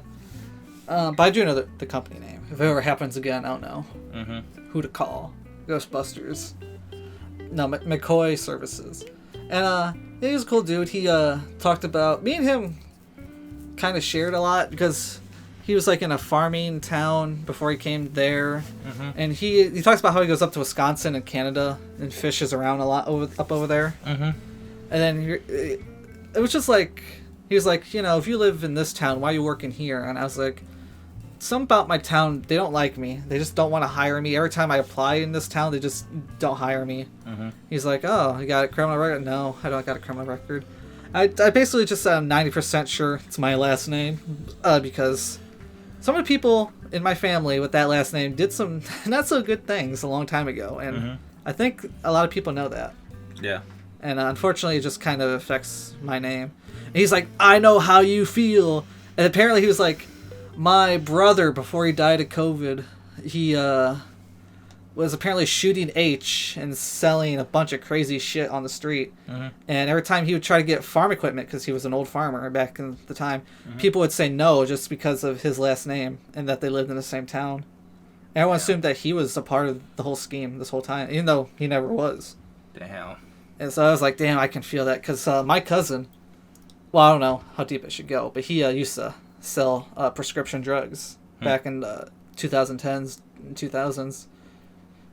But I do know the company name. If it ever happens again, I don't know who to call. Ghostbusters. No, McCoy Services. And he was a cool dude. He talked about... Me and him kind of shared a lot because... He was like in a farming town before he came there, and he talks about how he goes up to Wisconsin and Canada and fishes around a lot up over there. And then it was just like he was like, if you live in this town, why are you working here? And I was like, something about my town, they don't like me. They just don't want to hire me. Every time I apply in this town, they just don't hire me. He's like, oh, you got a criminal record? No, I don't got a criminal record. I basically just said I'm 90% sure it's my last name because. Some of the people in my family with that last name did some not so good things a long time ago, and I think a lot of people know that. Yeah. And unfortunately, it just kind of affects my name. And he's like, I know how you feel. And apparently he was like, my brother, before he died of COVID, he was apparently shooting H and selling a bunch of crazy shit on the street. And every time he would try to get farm equipment, because he was an old farmer back in the time, people would say no just because of his last name and that they lived in the same town. And everyone assumed that he was a part of the whole scheme this whole time, even though he never was. Damn. And so I was like, damn, I can feel that. Because my cousin, well, I don't know how deep it should go, but he used to sell prescription drugs back in the 2010s and 2000s.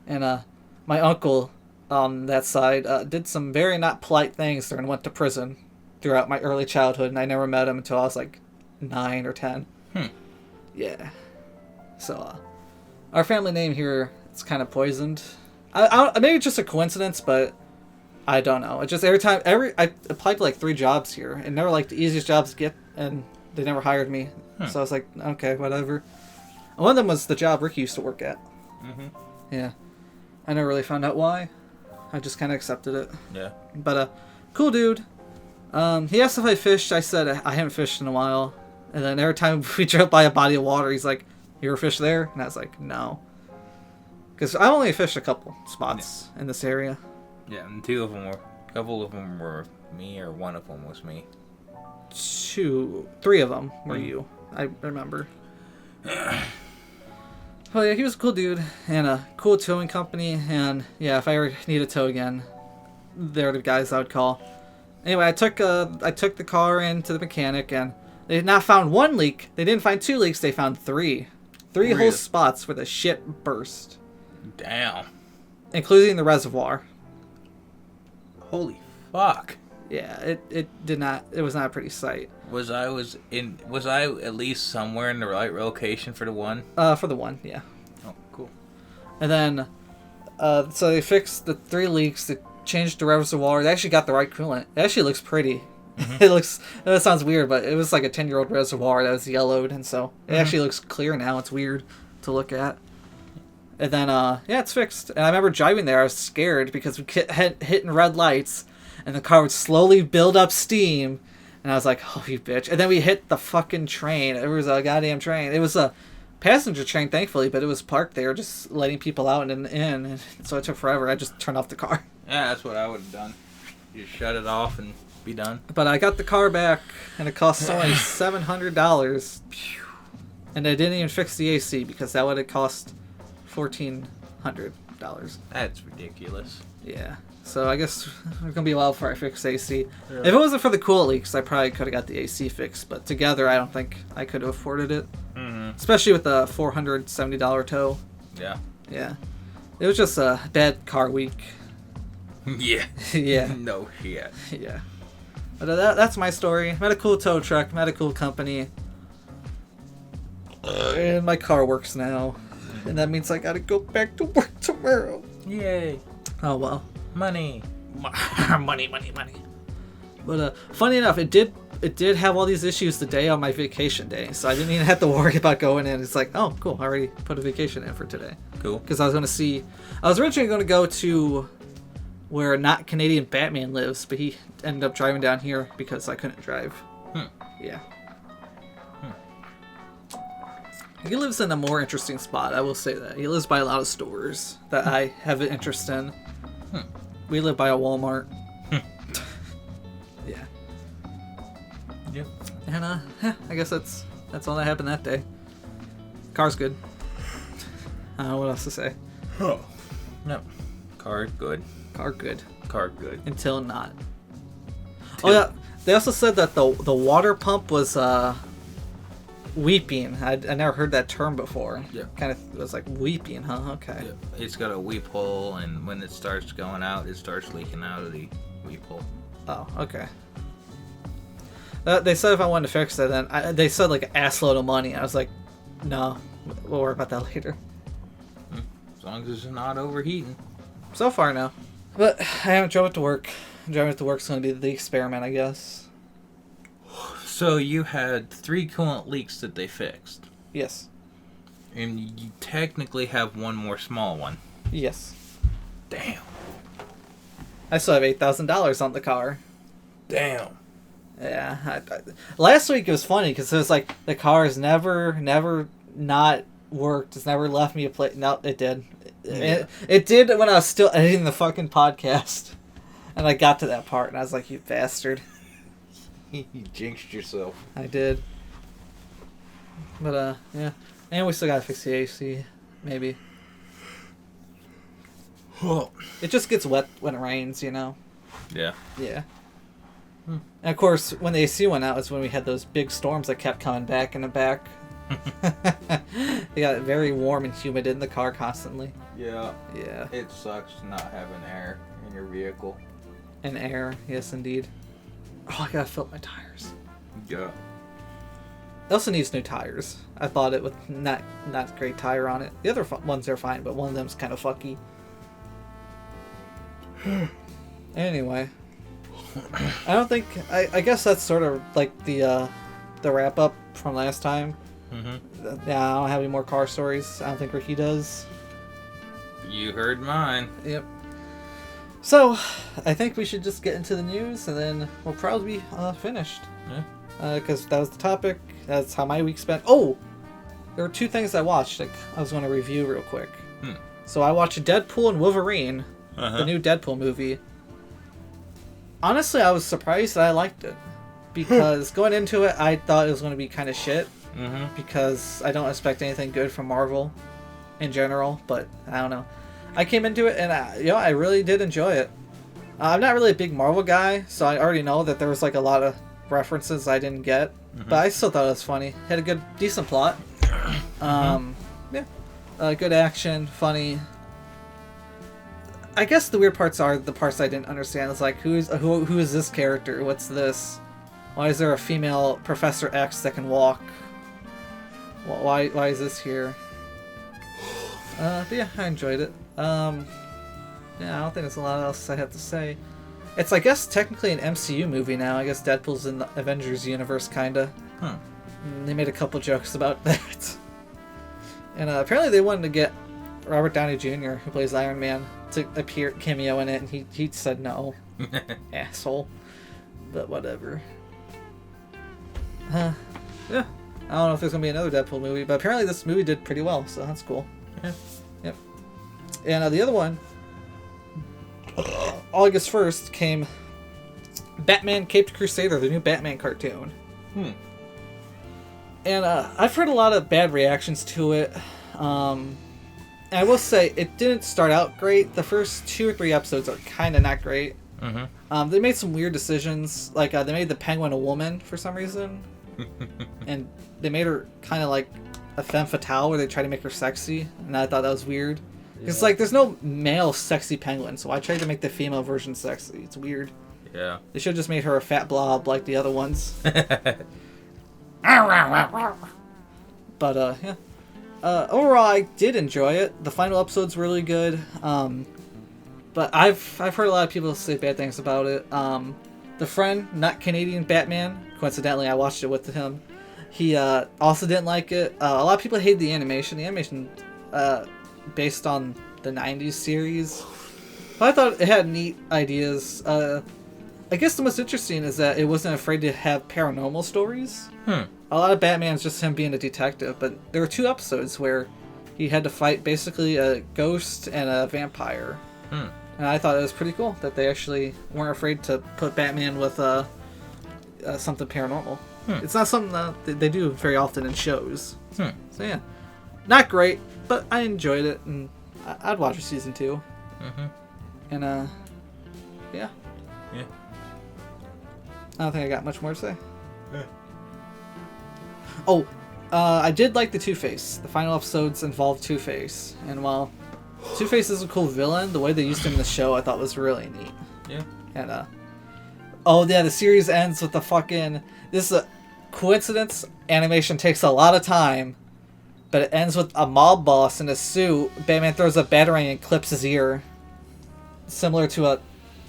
And my uncle on that side did some very not polite things there and went to prison throughout my early childhood, and I never met him until I was like 9 or 10. Yeah. So our family name here, it's kind of poisoned. Maybe it's just a coincidence, but I don't know. It just I applied to like 3 jobs here, and they were like the easiest jobs to get, and they never hired me. So I was like, okay, whatever. And one of them was the job Ricky used to work at. Yeah. I never really found out why. I just kind of accepted it. Yeah. But cool dude. He asked if I fished. I said I haven't fished in a while. And then every time we drove by a body of water, he's like, "You ever fish there?" And I was like, "No." Because I only fished a couple spots in this area. Yeah, and a couple of them were me, or one of them was me. 3 of them were you. I remember. Oh yeah, he was a cool dude and a cool towing company. And yeah, if I ever need a tow again, they're the guys I would call. Anyway, I took the car into the mechanic, and they had not found 1 leak. They didn't find 2 leaks. They found 3 whole spots where the shit burst. Damn. Including the reservoir. Holy fuck. Yeah, it was not a pretty sight. Was I at least somewhere in the right location for the one? For the one, yeah. Oh, cool. And then so they fixed the 3 leaks, they changed the reservoir, they actually got the right coolant. It actually looks pretty. It sounds weird, but it was like a 10-year-old reservoir that was yellowed, and so it actually looks clear now. It's weird to look at. And then, yeah, it's fixed. And I remember driving there, I was scared because we kept hitting red lights, and the car would slowly build up steam, and I was like, oh, you bitch. And then we hit the fucking train. It was a goddamn train. It was a passenger train, thankfully, but it was parked there just letting people out and in, and so it took forever. I just turned off the car. Yeah, that's what I would have done. You shut it off and be done. But I got the car back, and it cost only $700. And I didn't even fix the AC because that would have cost $1,400. That's ridiculous. Yeah. So I guess it's going to be a while before I fix AC. Yeah. If it wasn't for the coolant leaks, I probably could have got the AC fixed. But together, I don't think I could have afforded it. Especially with the $470 tow. Yeah. Yeah. It was just a bad car week. Yeah. Yeah. No shit. Yeah. But that's my story. Met a cool tow truck. Met a cool company. And my car works now. And that means I gotta go back to work tomorrow. Yay. Oh, well. Money. Money. But funny enough, it did have all these issues the day on my vacation day. So I didn't even have to worry about going in. It's like, oh, cool. I already put a vacation in for today. Cool. Because I was originally going to go to where not Canadian Batman lives, but he ended up driving down here because I couldn't drive. Yeah. He lives in a more interesting spot, I will say that. He lives by a lot of stores that I have an interest in. We live by a Walmart. Yeah. Yep. And I guess that's all that happened that day. Car's good. I don't know what else to say. Oh. No. Car good. Car good. Car good. Until not. Oh yeah, they also said that the water pump was weeping. I never heard that term before. Yeah. Kind of was like weeping, huh? Okay. Yep. It's got a weep hole, and when it starts going out, it starts leaking out of the weep hole. Oh, okay. They said if I wanted to fix it, then they said like an ass load of money. I was like, no, we'll worry about that later. As long as it's not overheating. So far, no. But I haven't drove it to work. Driving it to work's going to be the experiment, I guess. So you had 3 coolant leaks that they fixed. Yes. And you technically have one more small one. Yes. Damn. I still have $8,000 on the car. Damn. Yeah. Last week it was funny because it was like the car has never not worked. It's never left me a plate. No, it did. Yeah. It did when I was still editing the fucking podcast. And I got to that part and I was like, you bastard. You jinxed yourself. I did. But, yeah. And we still gotta fix the AC. Maybe. Oh. It just gets wet when it rains, you know? Yeah. Yeah. And of course, when the AC went out is when we had those big storms that kept coming back in the back. It got very warm and humid in the car constantly. Yeah. Yeah. It sucks not having air in your vehicle. And air, yes indeed. Oh, I gotta fill up my tires. Yeah. It also needs new tires. I bought it with not great tire on it. The other ones are fine, but one of them's kind of fucky. Anyway, I don't think I guess that's sort of like the wrap up from last time. Yeah, I don't have any more car stories. I don't think Ricky does. You heard mine. Yep. So, I think we should just get into the news, and then we'll probably be finished. Yeah. Because that was the topic. That's how my week spent. Oh! There were two things I watched that I was going to review real quick. So I watched Deadpool and Wolverine, the new Deadpool movie. Honestly, I was surprised that I liked it. Because going into it, I thought it was going to be kind of shit. Because I don't expect anything good from Marvel in general. But, I don't know. I came into it and I really did enjoy it. I'm not really a big Marvel guy, so I already know that there was like a lot of references I didn't get. But I still thought it was funny. Had a decent plot. Good action, funny. I guess the weird parts are the parts I didn't understand. It's like, who is this character? What's this? Why is there a female Professor X that can walk? Why is this here? But yeah, I enjoyed it. I don't think there's a lot else I have to say. It's, I guess, technically an MCU movie now. I guess Deadpool's in the Avengers universe, kinda. They made a couple jokes about that. And apparently they wanted to get Robert Downey Jr., who plays Iron Man, to appear cameo in it, and he said no. Asshole. But whatever. Yeah. I don't know if there's gonna be another Deadpool movie, but apparently this movie did pretty well, so that's cool. Yeah. Yep. And the other one, August 1st, came Batman Caped Crusader, the new Batman cartoon. And I've heard a lot of bad reactions to it. And I will say, it didn't start out great. The first 2 or 3 episodes are kind of not great. They made some weird decisions. Like, they made the Penguin a woman for some reason. And they made her kind of like a femme fatale, where they try to make her sexy. And I thought that was weird. Because, like, there's no male sexy penguin, so I tried to make the female version sexy. It's weird. Yeah. They should have just made her a fat blob like the other ones. But, yeah. Overall, I did enjoy it. The final episode's really good. But I've heard a lot of people say bad things about it. The friend, not Canadian Batman, coincidentally, I watched it with him. He also didn't like it. A lot of people hated the animation. The animation, based on the 90s series. But I thought it had neat ideas. I guess the most interesting is that it wasn't afraid to have paranormal stories. A lot of Batman's just him being a detective, but there were 2 episodes where he had to fight basically a ghost and a vampire. And I thought it was pretty cool that they actually weren't afraid to put Batman with something paranormal. It's not something that they do very often in shows. So yeah, not great, but I enjoyed it, and I'd watch a season 2. And yeah. I don't think I got much more to say. Oh, I did like the Two-Face. The final episodes involved Two-Face, and while Two-Face is a cool villain, the way they used him in the show I thought was really neat. Yeah. And oh yeah, the series ends with the fucking, this is a coincidence. Animation takes a lot of time, but it ends with a mob boss in a suit. Batman throws a batarang and clips his ear, similar to a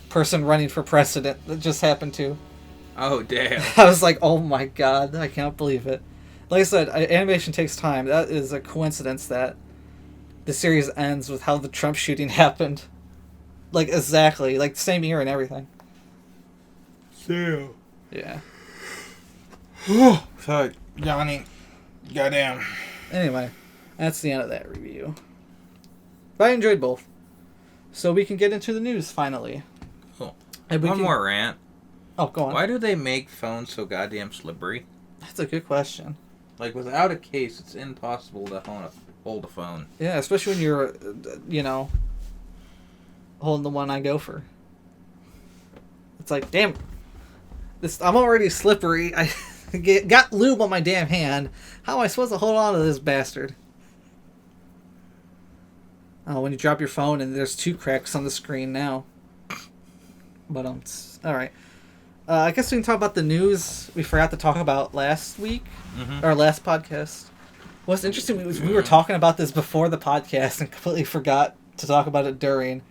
person running for president that just happened to. Oh damn. I was like, oh my god, I can't believe it. Like I said, animation takes time. That is a coincidence that the series ends with how the Trump shooting happened. Like, exactly. Like, same year and everything. Yeah. Yeah. Fuck. Johnny. Goddamn. Anyway, that's the end of that review. But I enjoyed both. So we can get into the news, finally. Cool. And One more rant. Oh, go on. Why do they make phones so goddamn slippery? That's a good question. Like, without a case, it's impossible to hold a phone. Yeah, especially when you're, holding the one I go for. It's like, damn. I'm already slippery. I got lube on my damn hand. How am I supposed to hold on to this bastard? Oh, when you drop your phone and there's 2 cracks on the screen now. But all right. I guess we can talk about the news we forgot to talk about last week, our last podcast. What's interesting was we were talking about this before the podcast and completely forgot to talk about it during.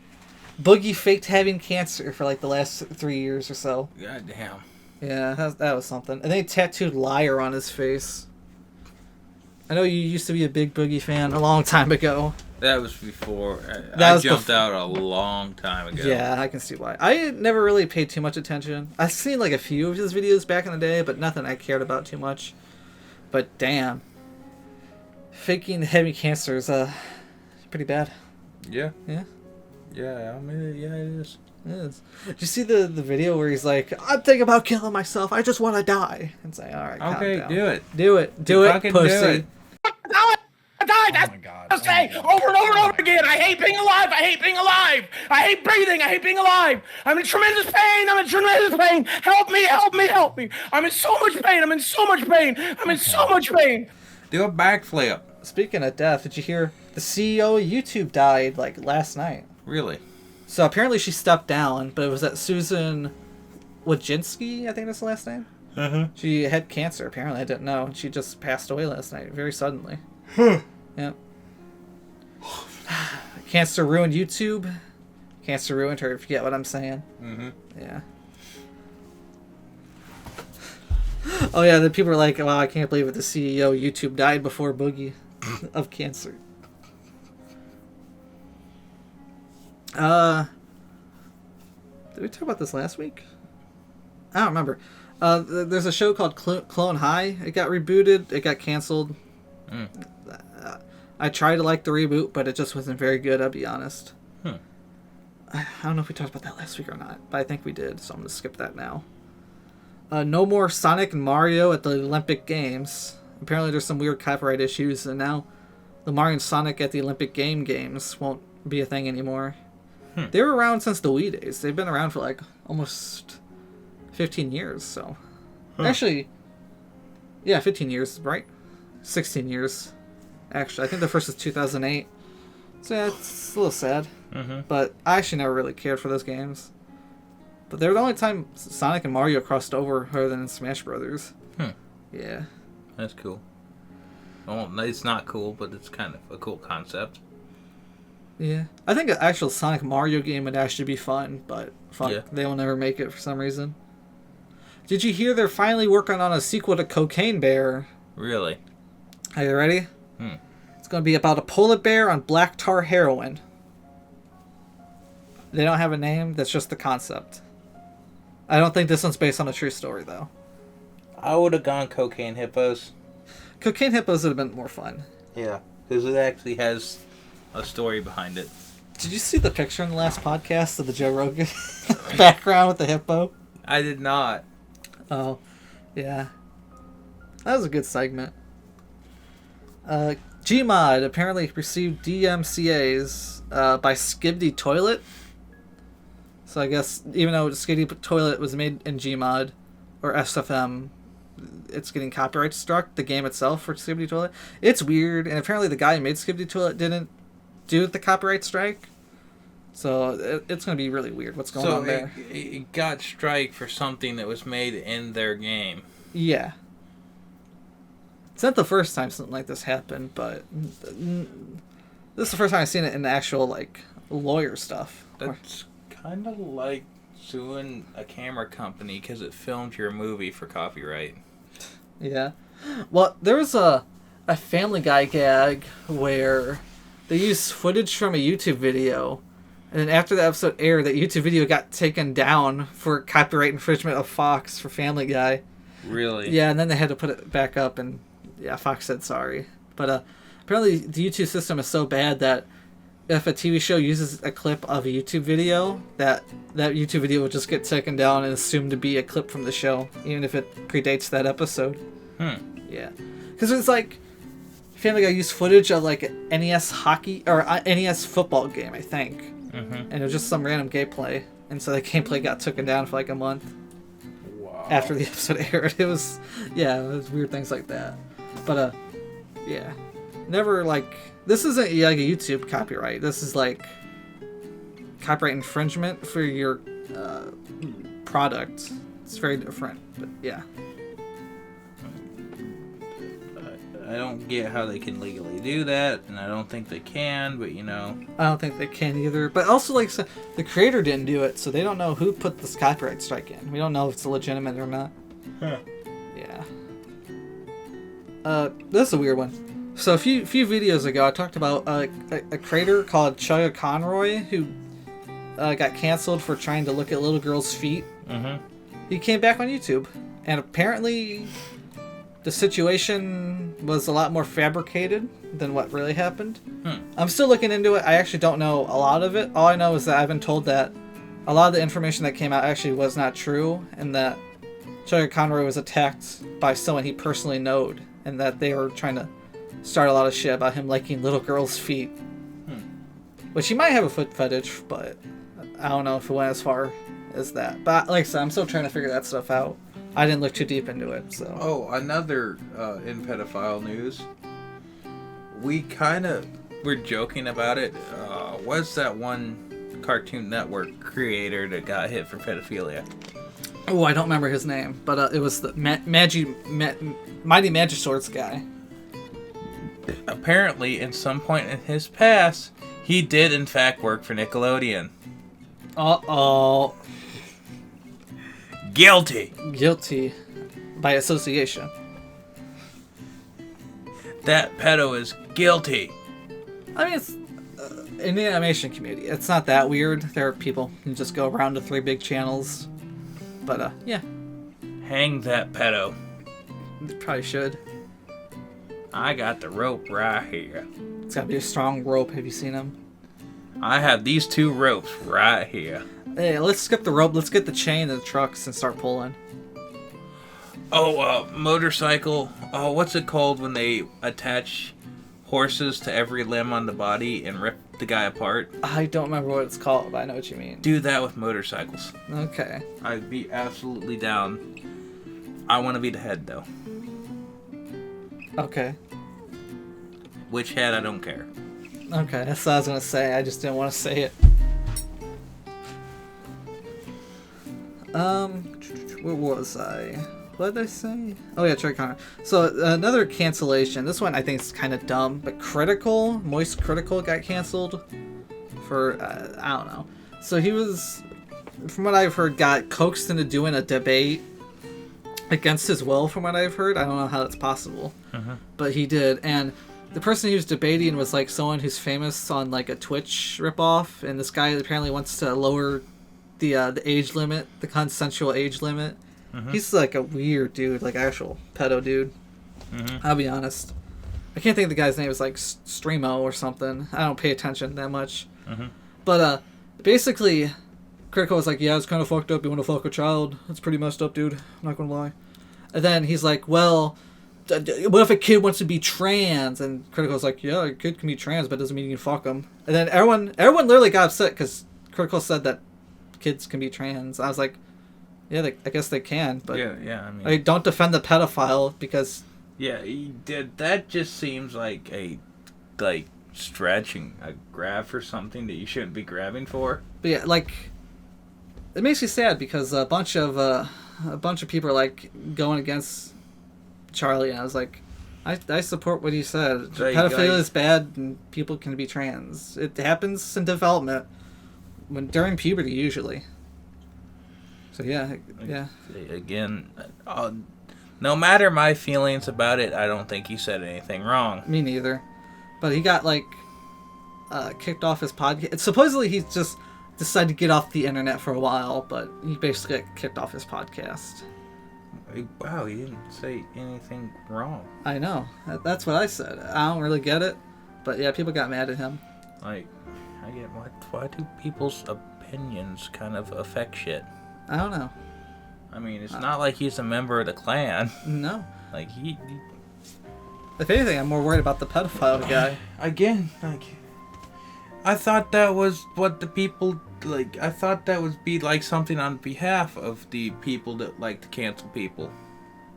Boogie faked having cancer for like the last 3 years or so. God damn. Yeah, that was something. And they tattooed liar on his face. I know you used to be a big Boogie fan a long time ago. That was before. I jumped out a long time ago. Yeah, I can see why. I never really paid too much attention. I've seen like a few of his videos back in the day, but nothing I cared about too much. But damn. Faking heavy cancer is pretty bad. Yeah. Yeah? Yeah, I mean, yeah, it is. It is. Did you see the video where he's like, I'm thinking about killing myself. I just want to die. It's like, all right, okay, calm down. do it. Do it. Do it, pussy. Do it. I died. That's what I say over and over and over again. I hate being alive. I hate being alive. I hate breathing. I hate being alive. I'm in tremendous pain. I'm in tremendous pain. Help me, help me, help me. I'm in so much pain. I'm in so much pain. I'm in so much pain. Do a backflip. Speaking of death, did you hear the CEO of YouTube died like last night? Really? So apparently she stepped down, but it was that Susan Wojcicki, I think that's the last name. She had cancer, apparently. I didn't know. And she just passed away last night, very suddenly. Yep. Cancer ruined YouTube. Cancer ruined her, if you get what I'm saying. Yeah. Oh yeah, the people are like, wow, I can't believe it. The CEO of YouTube died before Boogie of cancer. Did we talk about this last week? I don't remember. There's a show called Clone High. It got rebooted. It got canceled. I tried to like the reboot, but it just wasn't very good, I'll be honest. I don't know if we talked about that last week or not, but I think we did, so I'm going to skip that now. No more Sonic and Mario at the Olympic Games. Apparently there's some weird copyright issues, and now the Mario and Sonic at the Olympic Games won't be a thing anymore. They were around since the Wii days. They've been around for like almost 15 years, so... Actually, yeah, 15 years, right? 16 years. Actually, I think the first is 2008. So yeah, it's a little sad. But I actually never really cared for those games. But they were the only time Sonic and Mario crossed over other than in Smash Brothers. Yeah. That's cool. Well, it's not cool, but it's kind of a cool concept. Yeah. I think an actual Sonic Mario game would actually be fun, but fuck, Yeah. they will never make it for some reason. Did you hear they're finally working on a sequel to Cocaine Bear? Really? Are you ready? It's going to be about a polar bear on black tar heroin. They don't have a name, that's just the concept. I don't think this one's based on a true story, though. I would have gone Cocaine Hippos. Cocaine Hippos would have been more fun. Yeah, because it actually has a story behind it. Did you see the picture in the last podcast of the Joe Rogan background with the hippo? I did not. Oh, yeah. That was a good segment. Gmod apparently received DMCA's by Skibidi Toilet. So I guess even though Skibidi Toilet was made in Gmod or SFM, it's getting copyright struck, the game itself for Skibidi Toilet. It's weird, and apparently the guy who made Skibidi Toilet didn't do the copyright strike. So it's going to be really weird what's going on there. So it got strike for something that was made in their game. Yeah. It's not the first time something like this happened, but this is the first time I've seen it in the actual, like, lawyer stuff. That's kind of like suing a camera company because it filmed your movie for copyright. Yeah. Well, there was a Family Guy gag where they used footage from a YouTube video, and then after the episode aired, that YouTube video got taken down for copyright infringement of Fox for Family Guy. Really? Yeah, and then they had to put it back up, and yeah, Fox said sorry. But apparently the YouTube system is so bad that if a TV show uses a clip of a YouTube video, that YouTube video will just get taken down and assumed to be a clip from the show, even if it predates that episode. Yeah. Because it's like, Family Guy used footage of like an NES hockey, or NES football game, I think. And it was just some random gameplay. And so the gameplay got taken down for like a month. Wow. after the episode aired. It was weird things like that. But yeah, never like this isn't like a YouTube copyright. This is like copyright infringement for your product. It's very different, but yeah. I don't get how they can legally do that, and I don't think they can, but you know. I don't think they can either. But also, like, so the creator didn't do it, so they don't know who put this copyright strike in. We don't know if it's legitimate or not. Huh. Yeah. This is a weird one. So a few videos ago, I talked about a creator called Chugga Conroy who got canceled for trying to look at little girls' feet. Mm-hmm. He came back on YouTube, and apparently the situation was a lot more fabricated than what really happened. I'm still looking into it. I actually don't know a lot of it. All I know is that I've been told that a lot of the information that came out actually was not true, and that Chugga Conroy was attacked by someone he personally knowed, and that they were trying to start a lot of shit about him liking little girls' feet. Which he might have a foot fetish, but I don't know if it went as far as that. But like I said, I'm still trying to figure that stuff out. I didn't look too deep into it, so. Oh, another in pedophile news. We were joking about it. What's that one Cartoon Network creator that got hit for pedophilia? Oh, I don't remember his name, but it was the Mighty Magiswords guy. Apparently, in some point in his past, he did in fact work for Nickelodeon. Uh-oh. Guilty by association. That pedo is guilty. I mean, it's in the animation community. It's not that weird. There are people who just go around to 3 big channels. But, yeah. Hang that pedo. They probably should. I got the rope right here. It's gotta be a strong rope. Have you seen them? I have these 2 ropes right here. Hey, let's skip the rope. Let's get the chain of the trucks and start pulling. Oh, motorcycle. Oh, what's it called when they attach horses to every limb on the body and rip the guy apart? I don't remember what it's called, but I know what you mean. Do that with motorcycles. Okay. I'd be absolutely down. I want to be the head, though. Okay. Which head, I don't care. Okay, that's what I was gonna say. I just didn't want to say it. Where was I? What did I say? Oh yeah, Trey Connor. So another cancellation. This one I think is kind of dumb, but Moist Critical got canceled for I don't know. So he was, from what I've heard, got coaxed into doing a debate against his will. From what I've heard, I don't know how that's possible, but he did. And the person he was debating was like someone who's famous on like a Twitch ripoff, and this guy apparently wants to lower the age limit, the consensual age limit. He's like a weird dude, like actual pedo dude. I'll be honest. I can't think of the guy's name. It's like Streamo or something. I don't pay attention that much. But basically, Critical was like, yeah, it's kind of fucked up. You want to fuck a child? That's pretty messed up, dude. I'm not gonna lie. And then he's like, well, what if a kid wants to be trans? And Critical's like, yeah, a kid can be trans, but it doesn't mean you can fuck them. And then everyone literally got upset because Critical said that kids can be trans. I was like, yeah, I guess they can, but yeah. I mean, don't defend the pedophile because he did. That just seems like a stretching a grab for something that you shouldn't be grabbing for. But yeah, like it makes me sad because a bunch of people are like going against Charlie, and I was like, I support what he said. Pedophilia is bad, and people can be trans. It happens in development during puberty usually. So yeah. Again, no matter my feelings about it, I don't think he said anything wrong. Me neither. But he got kicked off his podcast. Supposedly he just decided to get off the internet for a while, but he basically got kicked off his podcast. Wow, he didn't say anything wrong. I know. That's what I said. I don't really get it, but yeah, people got mad at him. Like, I get why do people's opinions kind of affect shit? I don't know. I mean, it's not like he's a member of the Klan. No. Like, he... If anything, I'm more worried about the pedophile guy. Again, I thought that was what the people like, I thought that would be like something on behalf of the people that like to cancel people.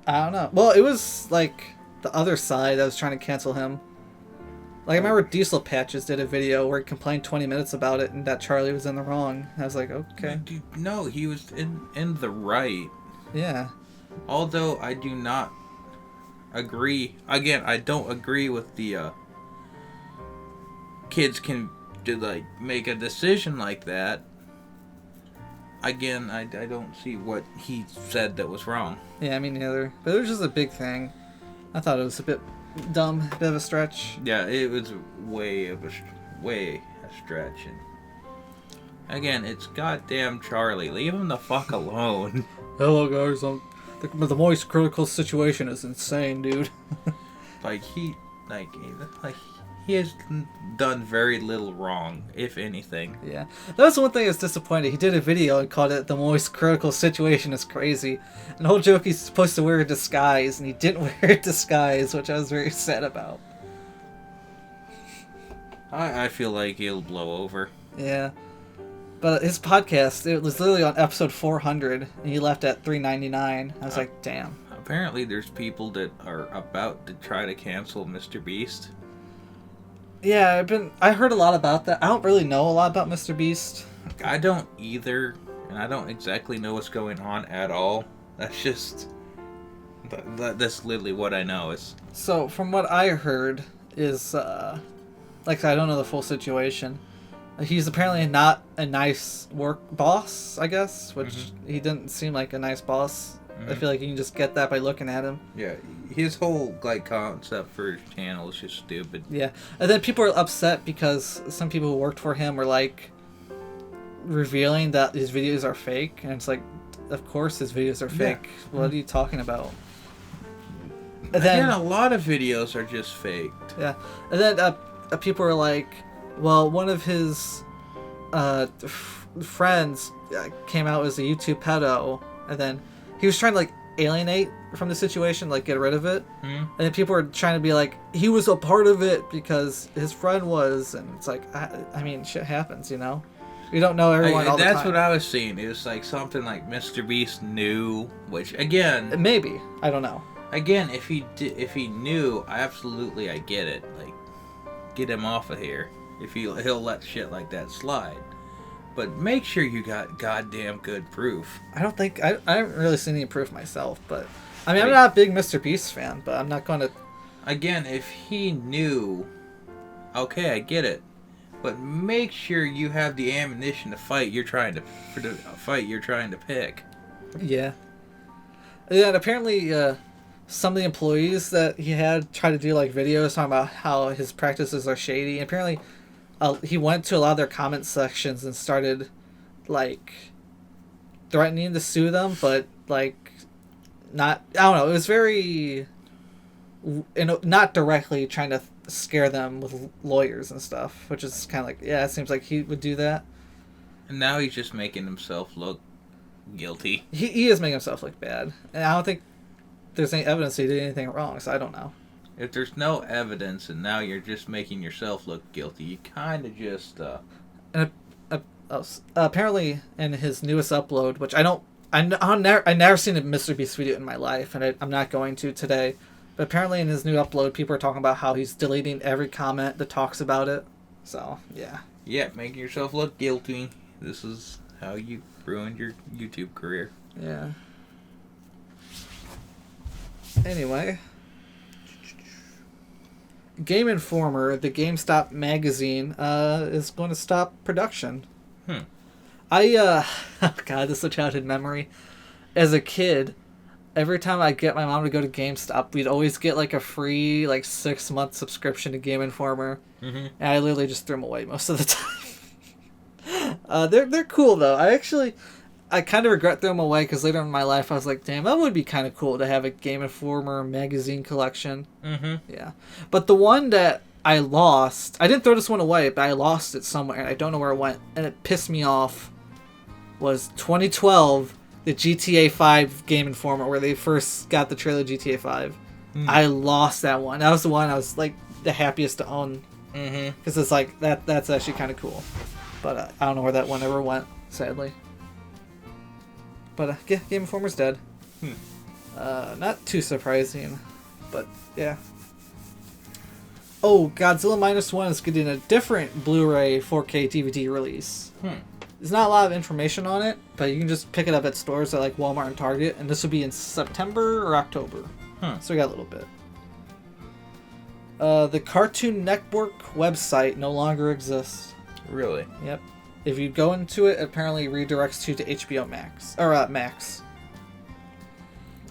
I don't know. Well, it was like the other side that was trying to cancel him. Like, I remember Diesel Patches did a video where he complained 20 minutes about it and that Charlie was in the wrong. I was like, okay. No, he was in the right. Yeah. Although I do not agree. Again, I don't agree with the kids can like make a decision like that. Again, I don't see what he said that was wrong. Yeah, me neither. But it was just a big thing. I thought it was a bit dumb, a bit of a stretch. Yeah, it was way a stretch. And again, it's goddamn Charlie. Leave him the fuck alone. Hello, guys. The moist critical situation is insane, dude. he has done very little wrong, if anything. Yeah. That was one thing I was disappointed. He did a video and called it The Moist Critical Situation is Crazy. And the whole joke, he's supposed to wear a disguise, and he didn't wear a disguise, which I was very sad about. I feel like he'll blow over. Yeah. But his podcast, it was literally on episode 400, and he left at 399. I was like, damn. Apparently there's people that are about to try to cancel Mr. Beast. Yeah, I heard a lot about that. I don't really know a lot about Mr. Beast. I don't either, and I don't exactly know what's going on at all. That's just... That's literally what I know. So, from what I heard is, like, I don't know the full situation. He's apparently not a nice work boss, I guess, which he didn't seem like a nice boss. I feel like you can just get that by looking at him. Yeah, his whole like concept for his channel is just stupid. Yeah, and then people are upset because some people who worked for him were like revealing that his videos are fake, and it's like, of course his videos are fake. Yeah. What are you talking about? And then a lot of videos are just faked. Yeah, and then people are like, well, one of his friends came out as a YouTube pedo, and then he was trying to like alienate from the situation, like get rid of it. And then people were trying to be like, he was a part of it because his friend was, and it's like, I mean, shit happens, you know. You don't know everyone all the time. That's what I was seeing. It was like something like Mr. Beast knew, which again, maybe, I don't know. Again, if he knew, I get it. Like, get him off of here. If he'll let shit like that slide. But make sure you got goddamn good proof. I haven't really seen any proof myself, but I mean, I'm not a big Mr. Beast fan, but I'm not going to. Again, if he knew, okay, I get it, but make sure you have the ammunition to fight you're trying to pick. Yeah. And apparently, some of the employees that he had tried to do like videos talking about how his practices are shady. And apparently, he went to a lot of their comment sections and started like threatening to sue them, but like not. I don't know. It was very, not directly trying to scare them with lawyers and stuff, which is kind of like, yeah, it seems like he would do that. And now he's just making himself look guilty. He is making himself look bad, and I don't think there's any evidence he did anything wrong, so I don't know. If there's no evidence and now you're just making yourself look guilty, you kind of just... And apparently in his newest upload, which I never seen a Mr. Beast video in my life, and I'm not going to today, but apparently in his new upload, people are talking about how he's deleting every comment that talks about it. So, yeah. Yeah, making yourself look guilty. This is how you ruined your YouTube career. Yeah. Anyway, Game Informer, the GameStop magazine, is going to stop production. God, this is a childhood memory. As a kid, every time I get my mom to go to GameStop, we'd always get like a free 6-month subscription to Game Informer, and I literally just threw them away most of the time. They're cool though. I kind of regret throwing them away because later in my life I was like, damn, that would be kind of cool to have a Game Informer magazine collection. Yeah. But the one that I lost, I didn't throw this one away, but I lost it somewhere and I don't know where it went, and it pissed me off, was 2012, the GTA 5 Game Informer, where they first got the trailer GTA 5. I lost that one. That was the one I was like the happiest to own. Because it's like, that's actually kind of cool. But I don't know where that one ever went, sadly. But Game Informer's dead. Not too surprising, but yeah. Oh, Godzilla Minus One is getting a different Blu-ray 4K DVD release. There's not a lot of information on it, but you can just pick it up at stores at like Walmart and Target, and this will be in September or October. So we got a little bit. The Cartoon Network website no longer exists. Really? Yep. If you go into it, apparently redirects you to HBO Max. Or Max.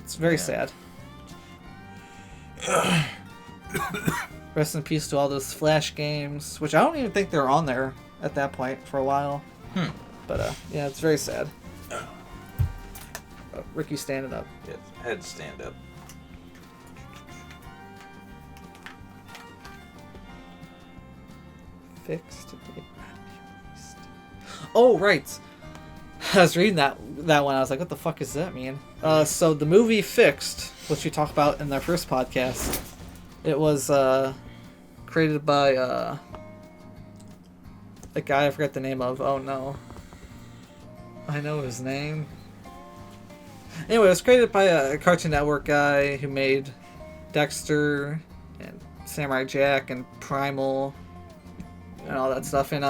It's very sad. Rest in peace to all those Flash games, which I don't even think they're on there at that point for a while. But yeah, it's very sad. Oh, Ricky's standing up. Yeah, I had to stand up. Fixed. Oh, right. I was reading that one. I was like, what the fuck does that mean? So the movie Fixed, which we talked about in our first podcast, it was created by a guy I forgot the name of. Oh, no. I know his name. Anyway, it was created by a Cartoon Network guy who made Dexter and Samurai Jack and Primal and all that stuff. And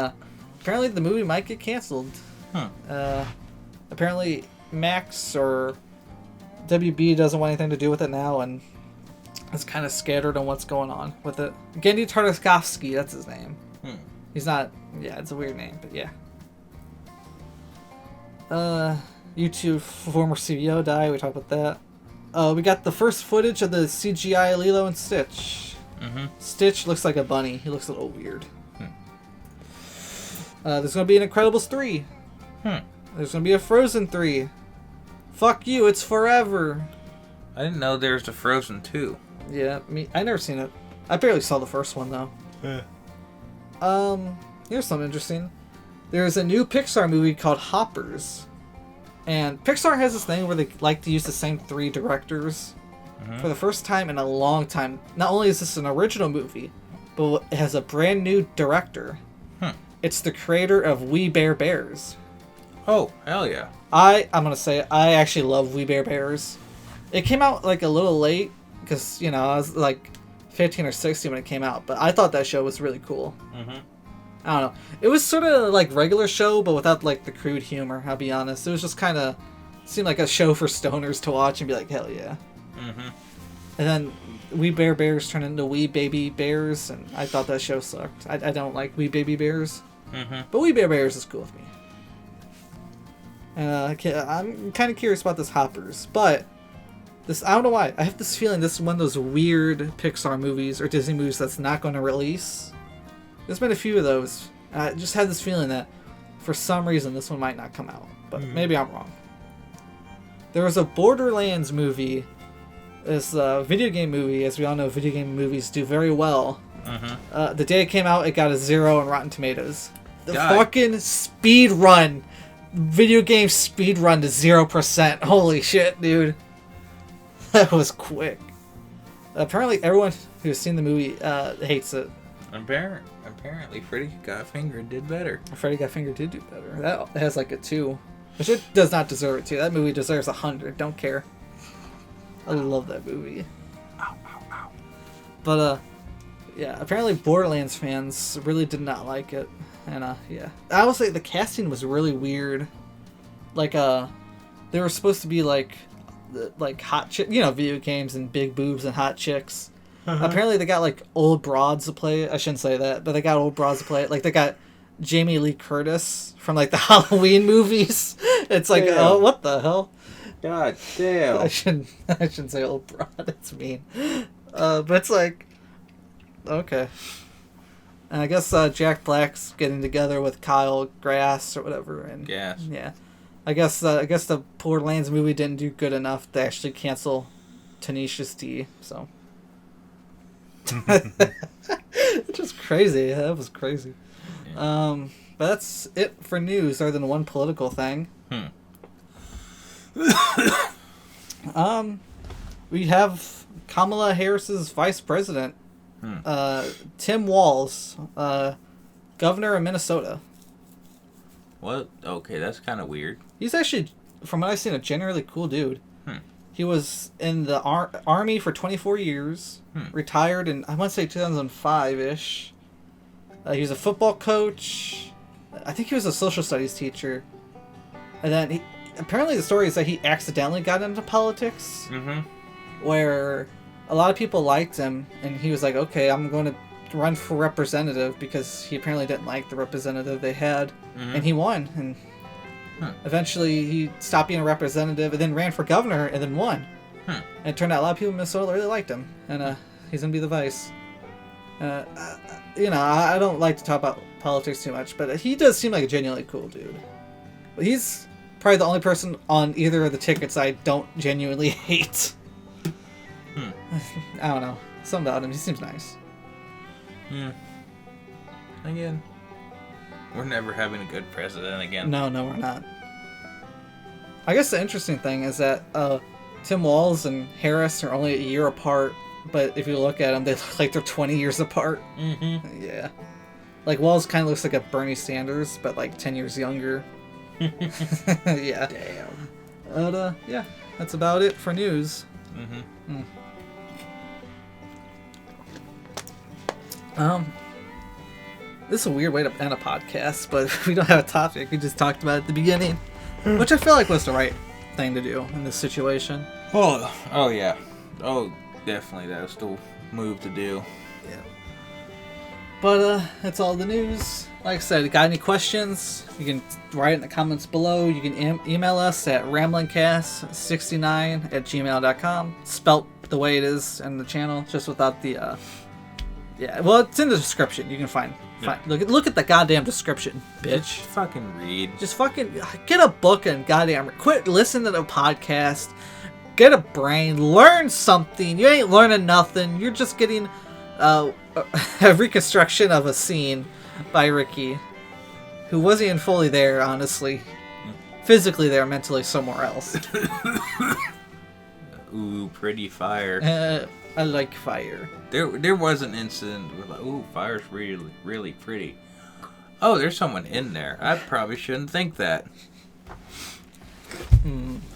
apparently the movie might get canceled. Apparently Max or WB doesn't want anything to do with it now, and is kind of scattered on what's going on with it. Gendy Tartakovsky, that's his name. He's not... Yeah, it's a weird name, but yeah. YouTube former CEO died. We talked about that. We got the first footage of the CGI Lilo and Stitch. Stitch looks like a bunny. He looks a little weird. There's going to be an Incredibles 3. There's going to be a Frozen 3. Fuck you, it's forever. I didn't know there was a Frozen 2. Yeah, I never seen it. I barely saw the first one, though. Here's something interesting. There's a new Pixar movie called Hoppers. And Pixar has this thing where they like to use the same 3 directors for the first time in a long time. Not only is this an original movie, but it has a brand new director. It's the creator of We Bare Bears. Oh, hell yeah. I'm gonna say I actually love We Bare Bears. It came out like a little late because, you know, I was like 15 or 16 when it came out, but I thought that show was really cool. I don't know. It was sort of like regular show, but without like the crude humor, I'll be honest. It was just kind of seemed like a show for stoners to watch and be like, hell yeah. And then We Bare Bears turned into We Baby Bears, and I thought that show sucked. I don't like We Baby Bears. But We Bare Bears is cool with me. I'm kind of curious about this Hoppers, but this, I don't know why. I have this feeling this is one of those weird Pixar movies or Disney movies that's not going to release. There's been a few of those. I just had this feeling that for some reason this one might not come out, but maybe I'm wrong. There was a Borderlands movie. This video game movie, as we all know, video game movies do very well. The day it came out, it got a 0 on Rotten Tomatoes. The fucking speed run, video game speed run to 0%. Holy shit, dude, that was quick. Apparently, everyone who's seen the movie hates it. Apparently, Freddy Got Fingered did better. Freddy Got Fingered did do better. That has like a 2, which it does not deserve it too. That movie deserves 100. Don't care. I love that movie. Ow, ow, ow. But yeah, apparently Borderlands fans really did not like it, and yeah, I will say the casting was really weird. Like they were supposed to be like hot chick, you know, video games and big boobs and hot chicks. Apparently they got like old broads to play it. I shouldn't say that, but they got old broads to play it. Like they got Jamie Lee Curtis from like the Halloween movies. It's like, oh, what the hell? God damn. I shouldn't say old broad. That's mean. But it's like, okay. And I guess Jack Black's getting together with Kyle Gass or whatever. And Gas. yeah, I guess the Borderlands movie didn't do good enough to actually cancel Tenacious D. So. It's just crazy. That was crazy. Yeah. But that's it for news, other than one political thing. We have Kamala Harris's vice president, Tim Walz, governor of Minnesota. What? Okay, that's kind of weird. He's actually, from what I've seen, a generally cool dude. Hmm. He was in the Army for 24 years, retired in, I want to say 2005-ish. He was a football coach. I think he was a social studies teacher. And then, apparently the story is that he accidentally got into politics. Mm-hmm. Where a lot of people liked him, and he was like, okay, I'm going to run for representative, because he apparently didn't like the representative they had. Mm-hmm. And he won, and eventually he stopped being a representative and then ran for governor and then won. And it turned out a lot of people in Minnesota really liked him, and he's going to be the vice. I don't like to talk about politics too much, but he does seem like a genuinely cool dude. But he's probably the only person on either of the tickets I don't genuinely hate. I don't know. Something about him. He seems nice. Again, we're never having a good president again. No, we're not. I guess the interesting thing is that Tim Walz and Harris are only a year apart, but if you look at them, they look like they're 20 years apart. Mm-hmm. Yeah. Like, Walz kind of looks like a Bernie Sanders, but like 10 years younger. Yeah. Damn. But, yeah, that's about it for news. Mm-hmm. This is a weird way to end a podcast, but we don't have a topic. We just talked about it at the beginning, which I feel like was the right thing to do in this situation. Oh yeah. Oh, definitely. That's the move to do. Yeah. But that's all the news. Like I said, got any questions? You can write it in the comments below. You can email us at ramblincast69@gmail.com. Spelt the way it is in the channel, just without the yeah. Well, it's in the description. You can find. Look at the goddamn description, bitch. Fucking read. Just fucking get a book and goddamn quit listening to the podcast. Get a brain. Learn something. You ain't learning nothing. You're just getting a reconstruction of a scene by Ricky, who wasn't even fully there, honestly. Physically there, mentally somewhere else. Ooh, pretty fire. I like fire. There was an incident with like, ooh, fire's really, really pretty. Oh, there's someone in there. I probably shouldn't think that.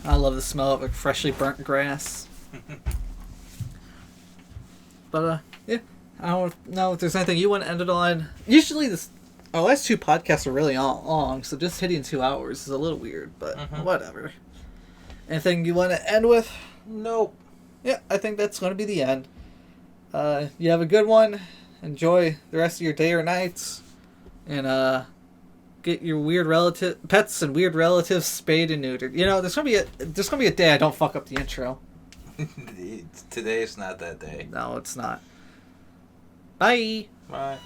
I love the smell of like freshly burnt grass. But yeah, I don't know if there's anything you want to end it on. Usually our last two podcasts are really long, so just hitting 2 hours is a little weird, but whatever. Anything you want to end with? Nope. Yeah, I think that's going to be the end. You have a good one. Enjoy the rest of your day or nights. And get your weird pets and weird relatives spayed and neutered. You know, there's gonna be a day I don't fuck up the intro. Today is not that day. No, it's not. Bye. Bye.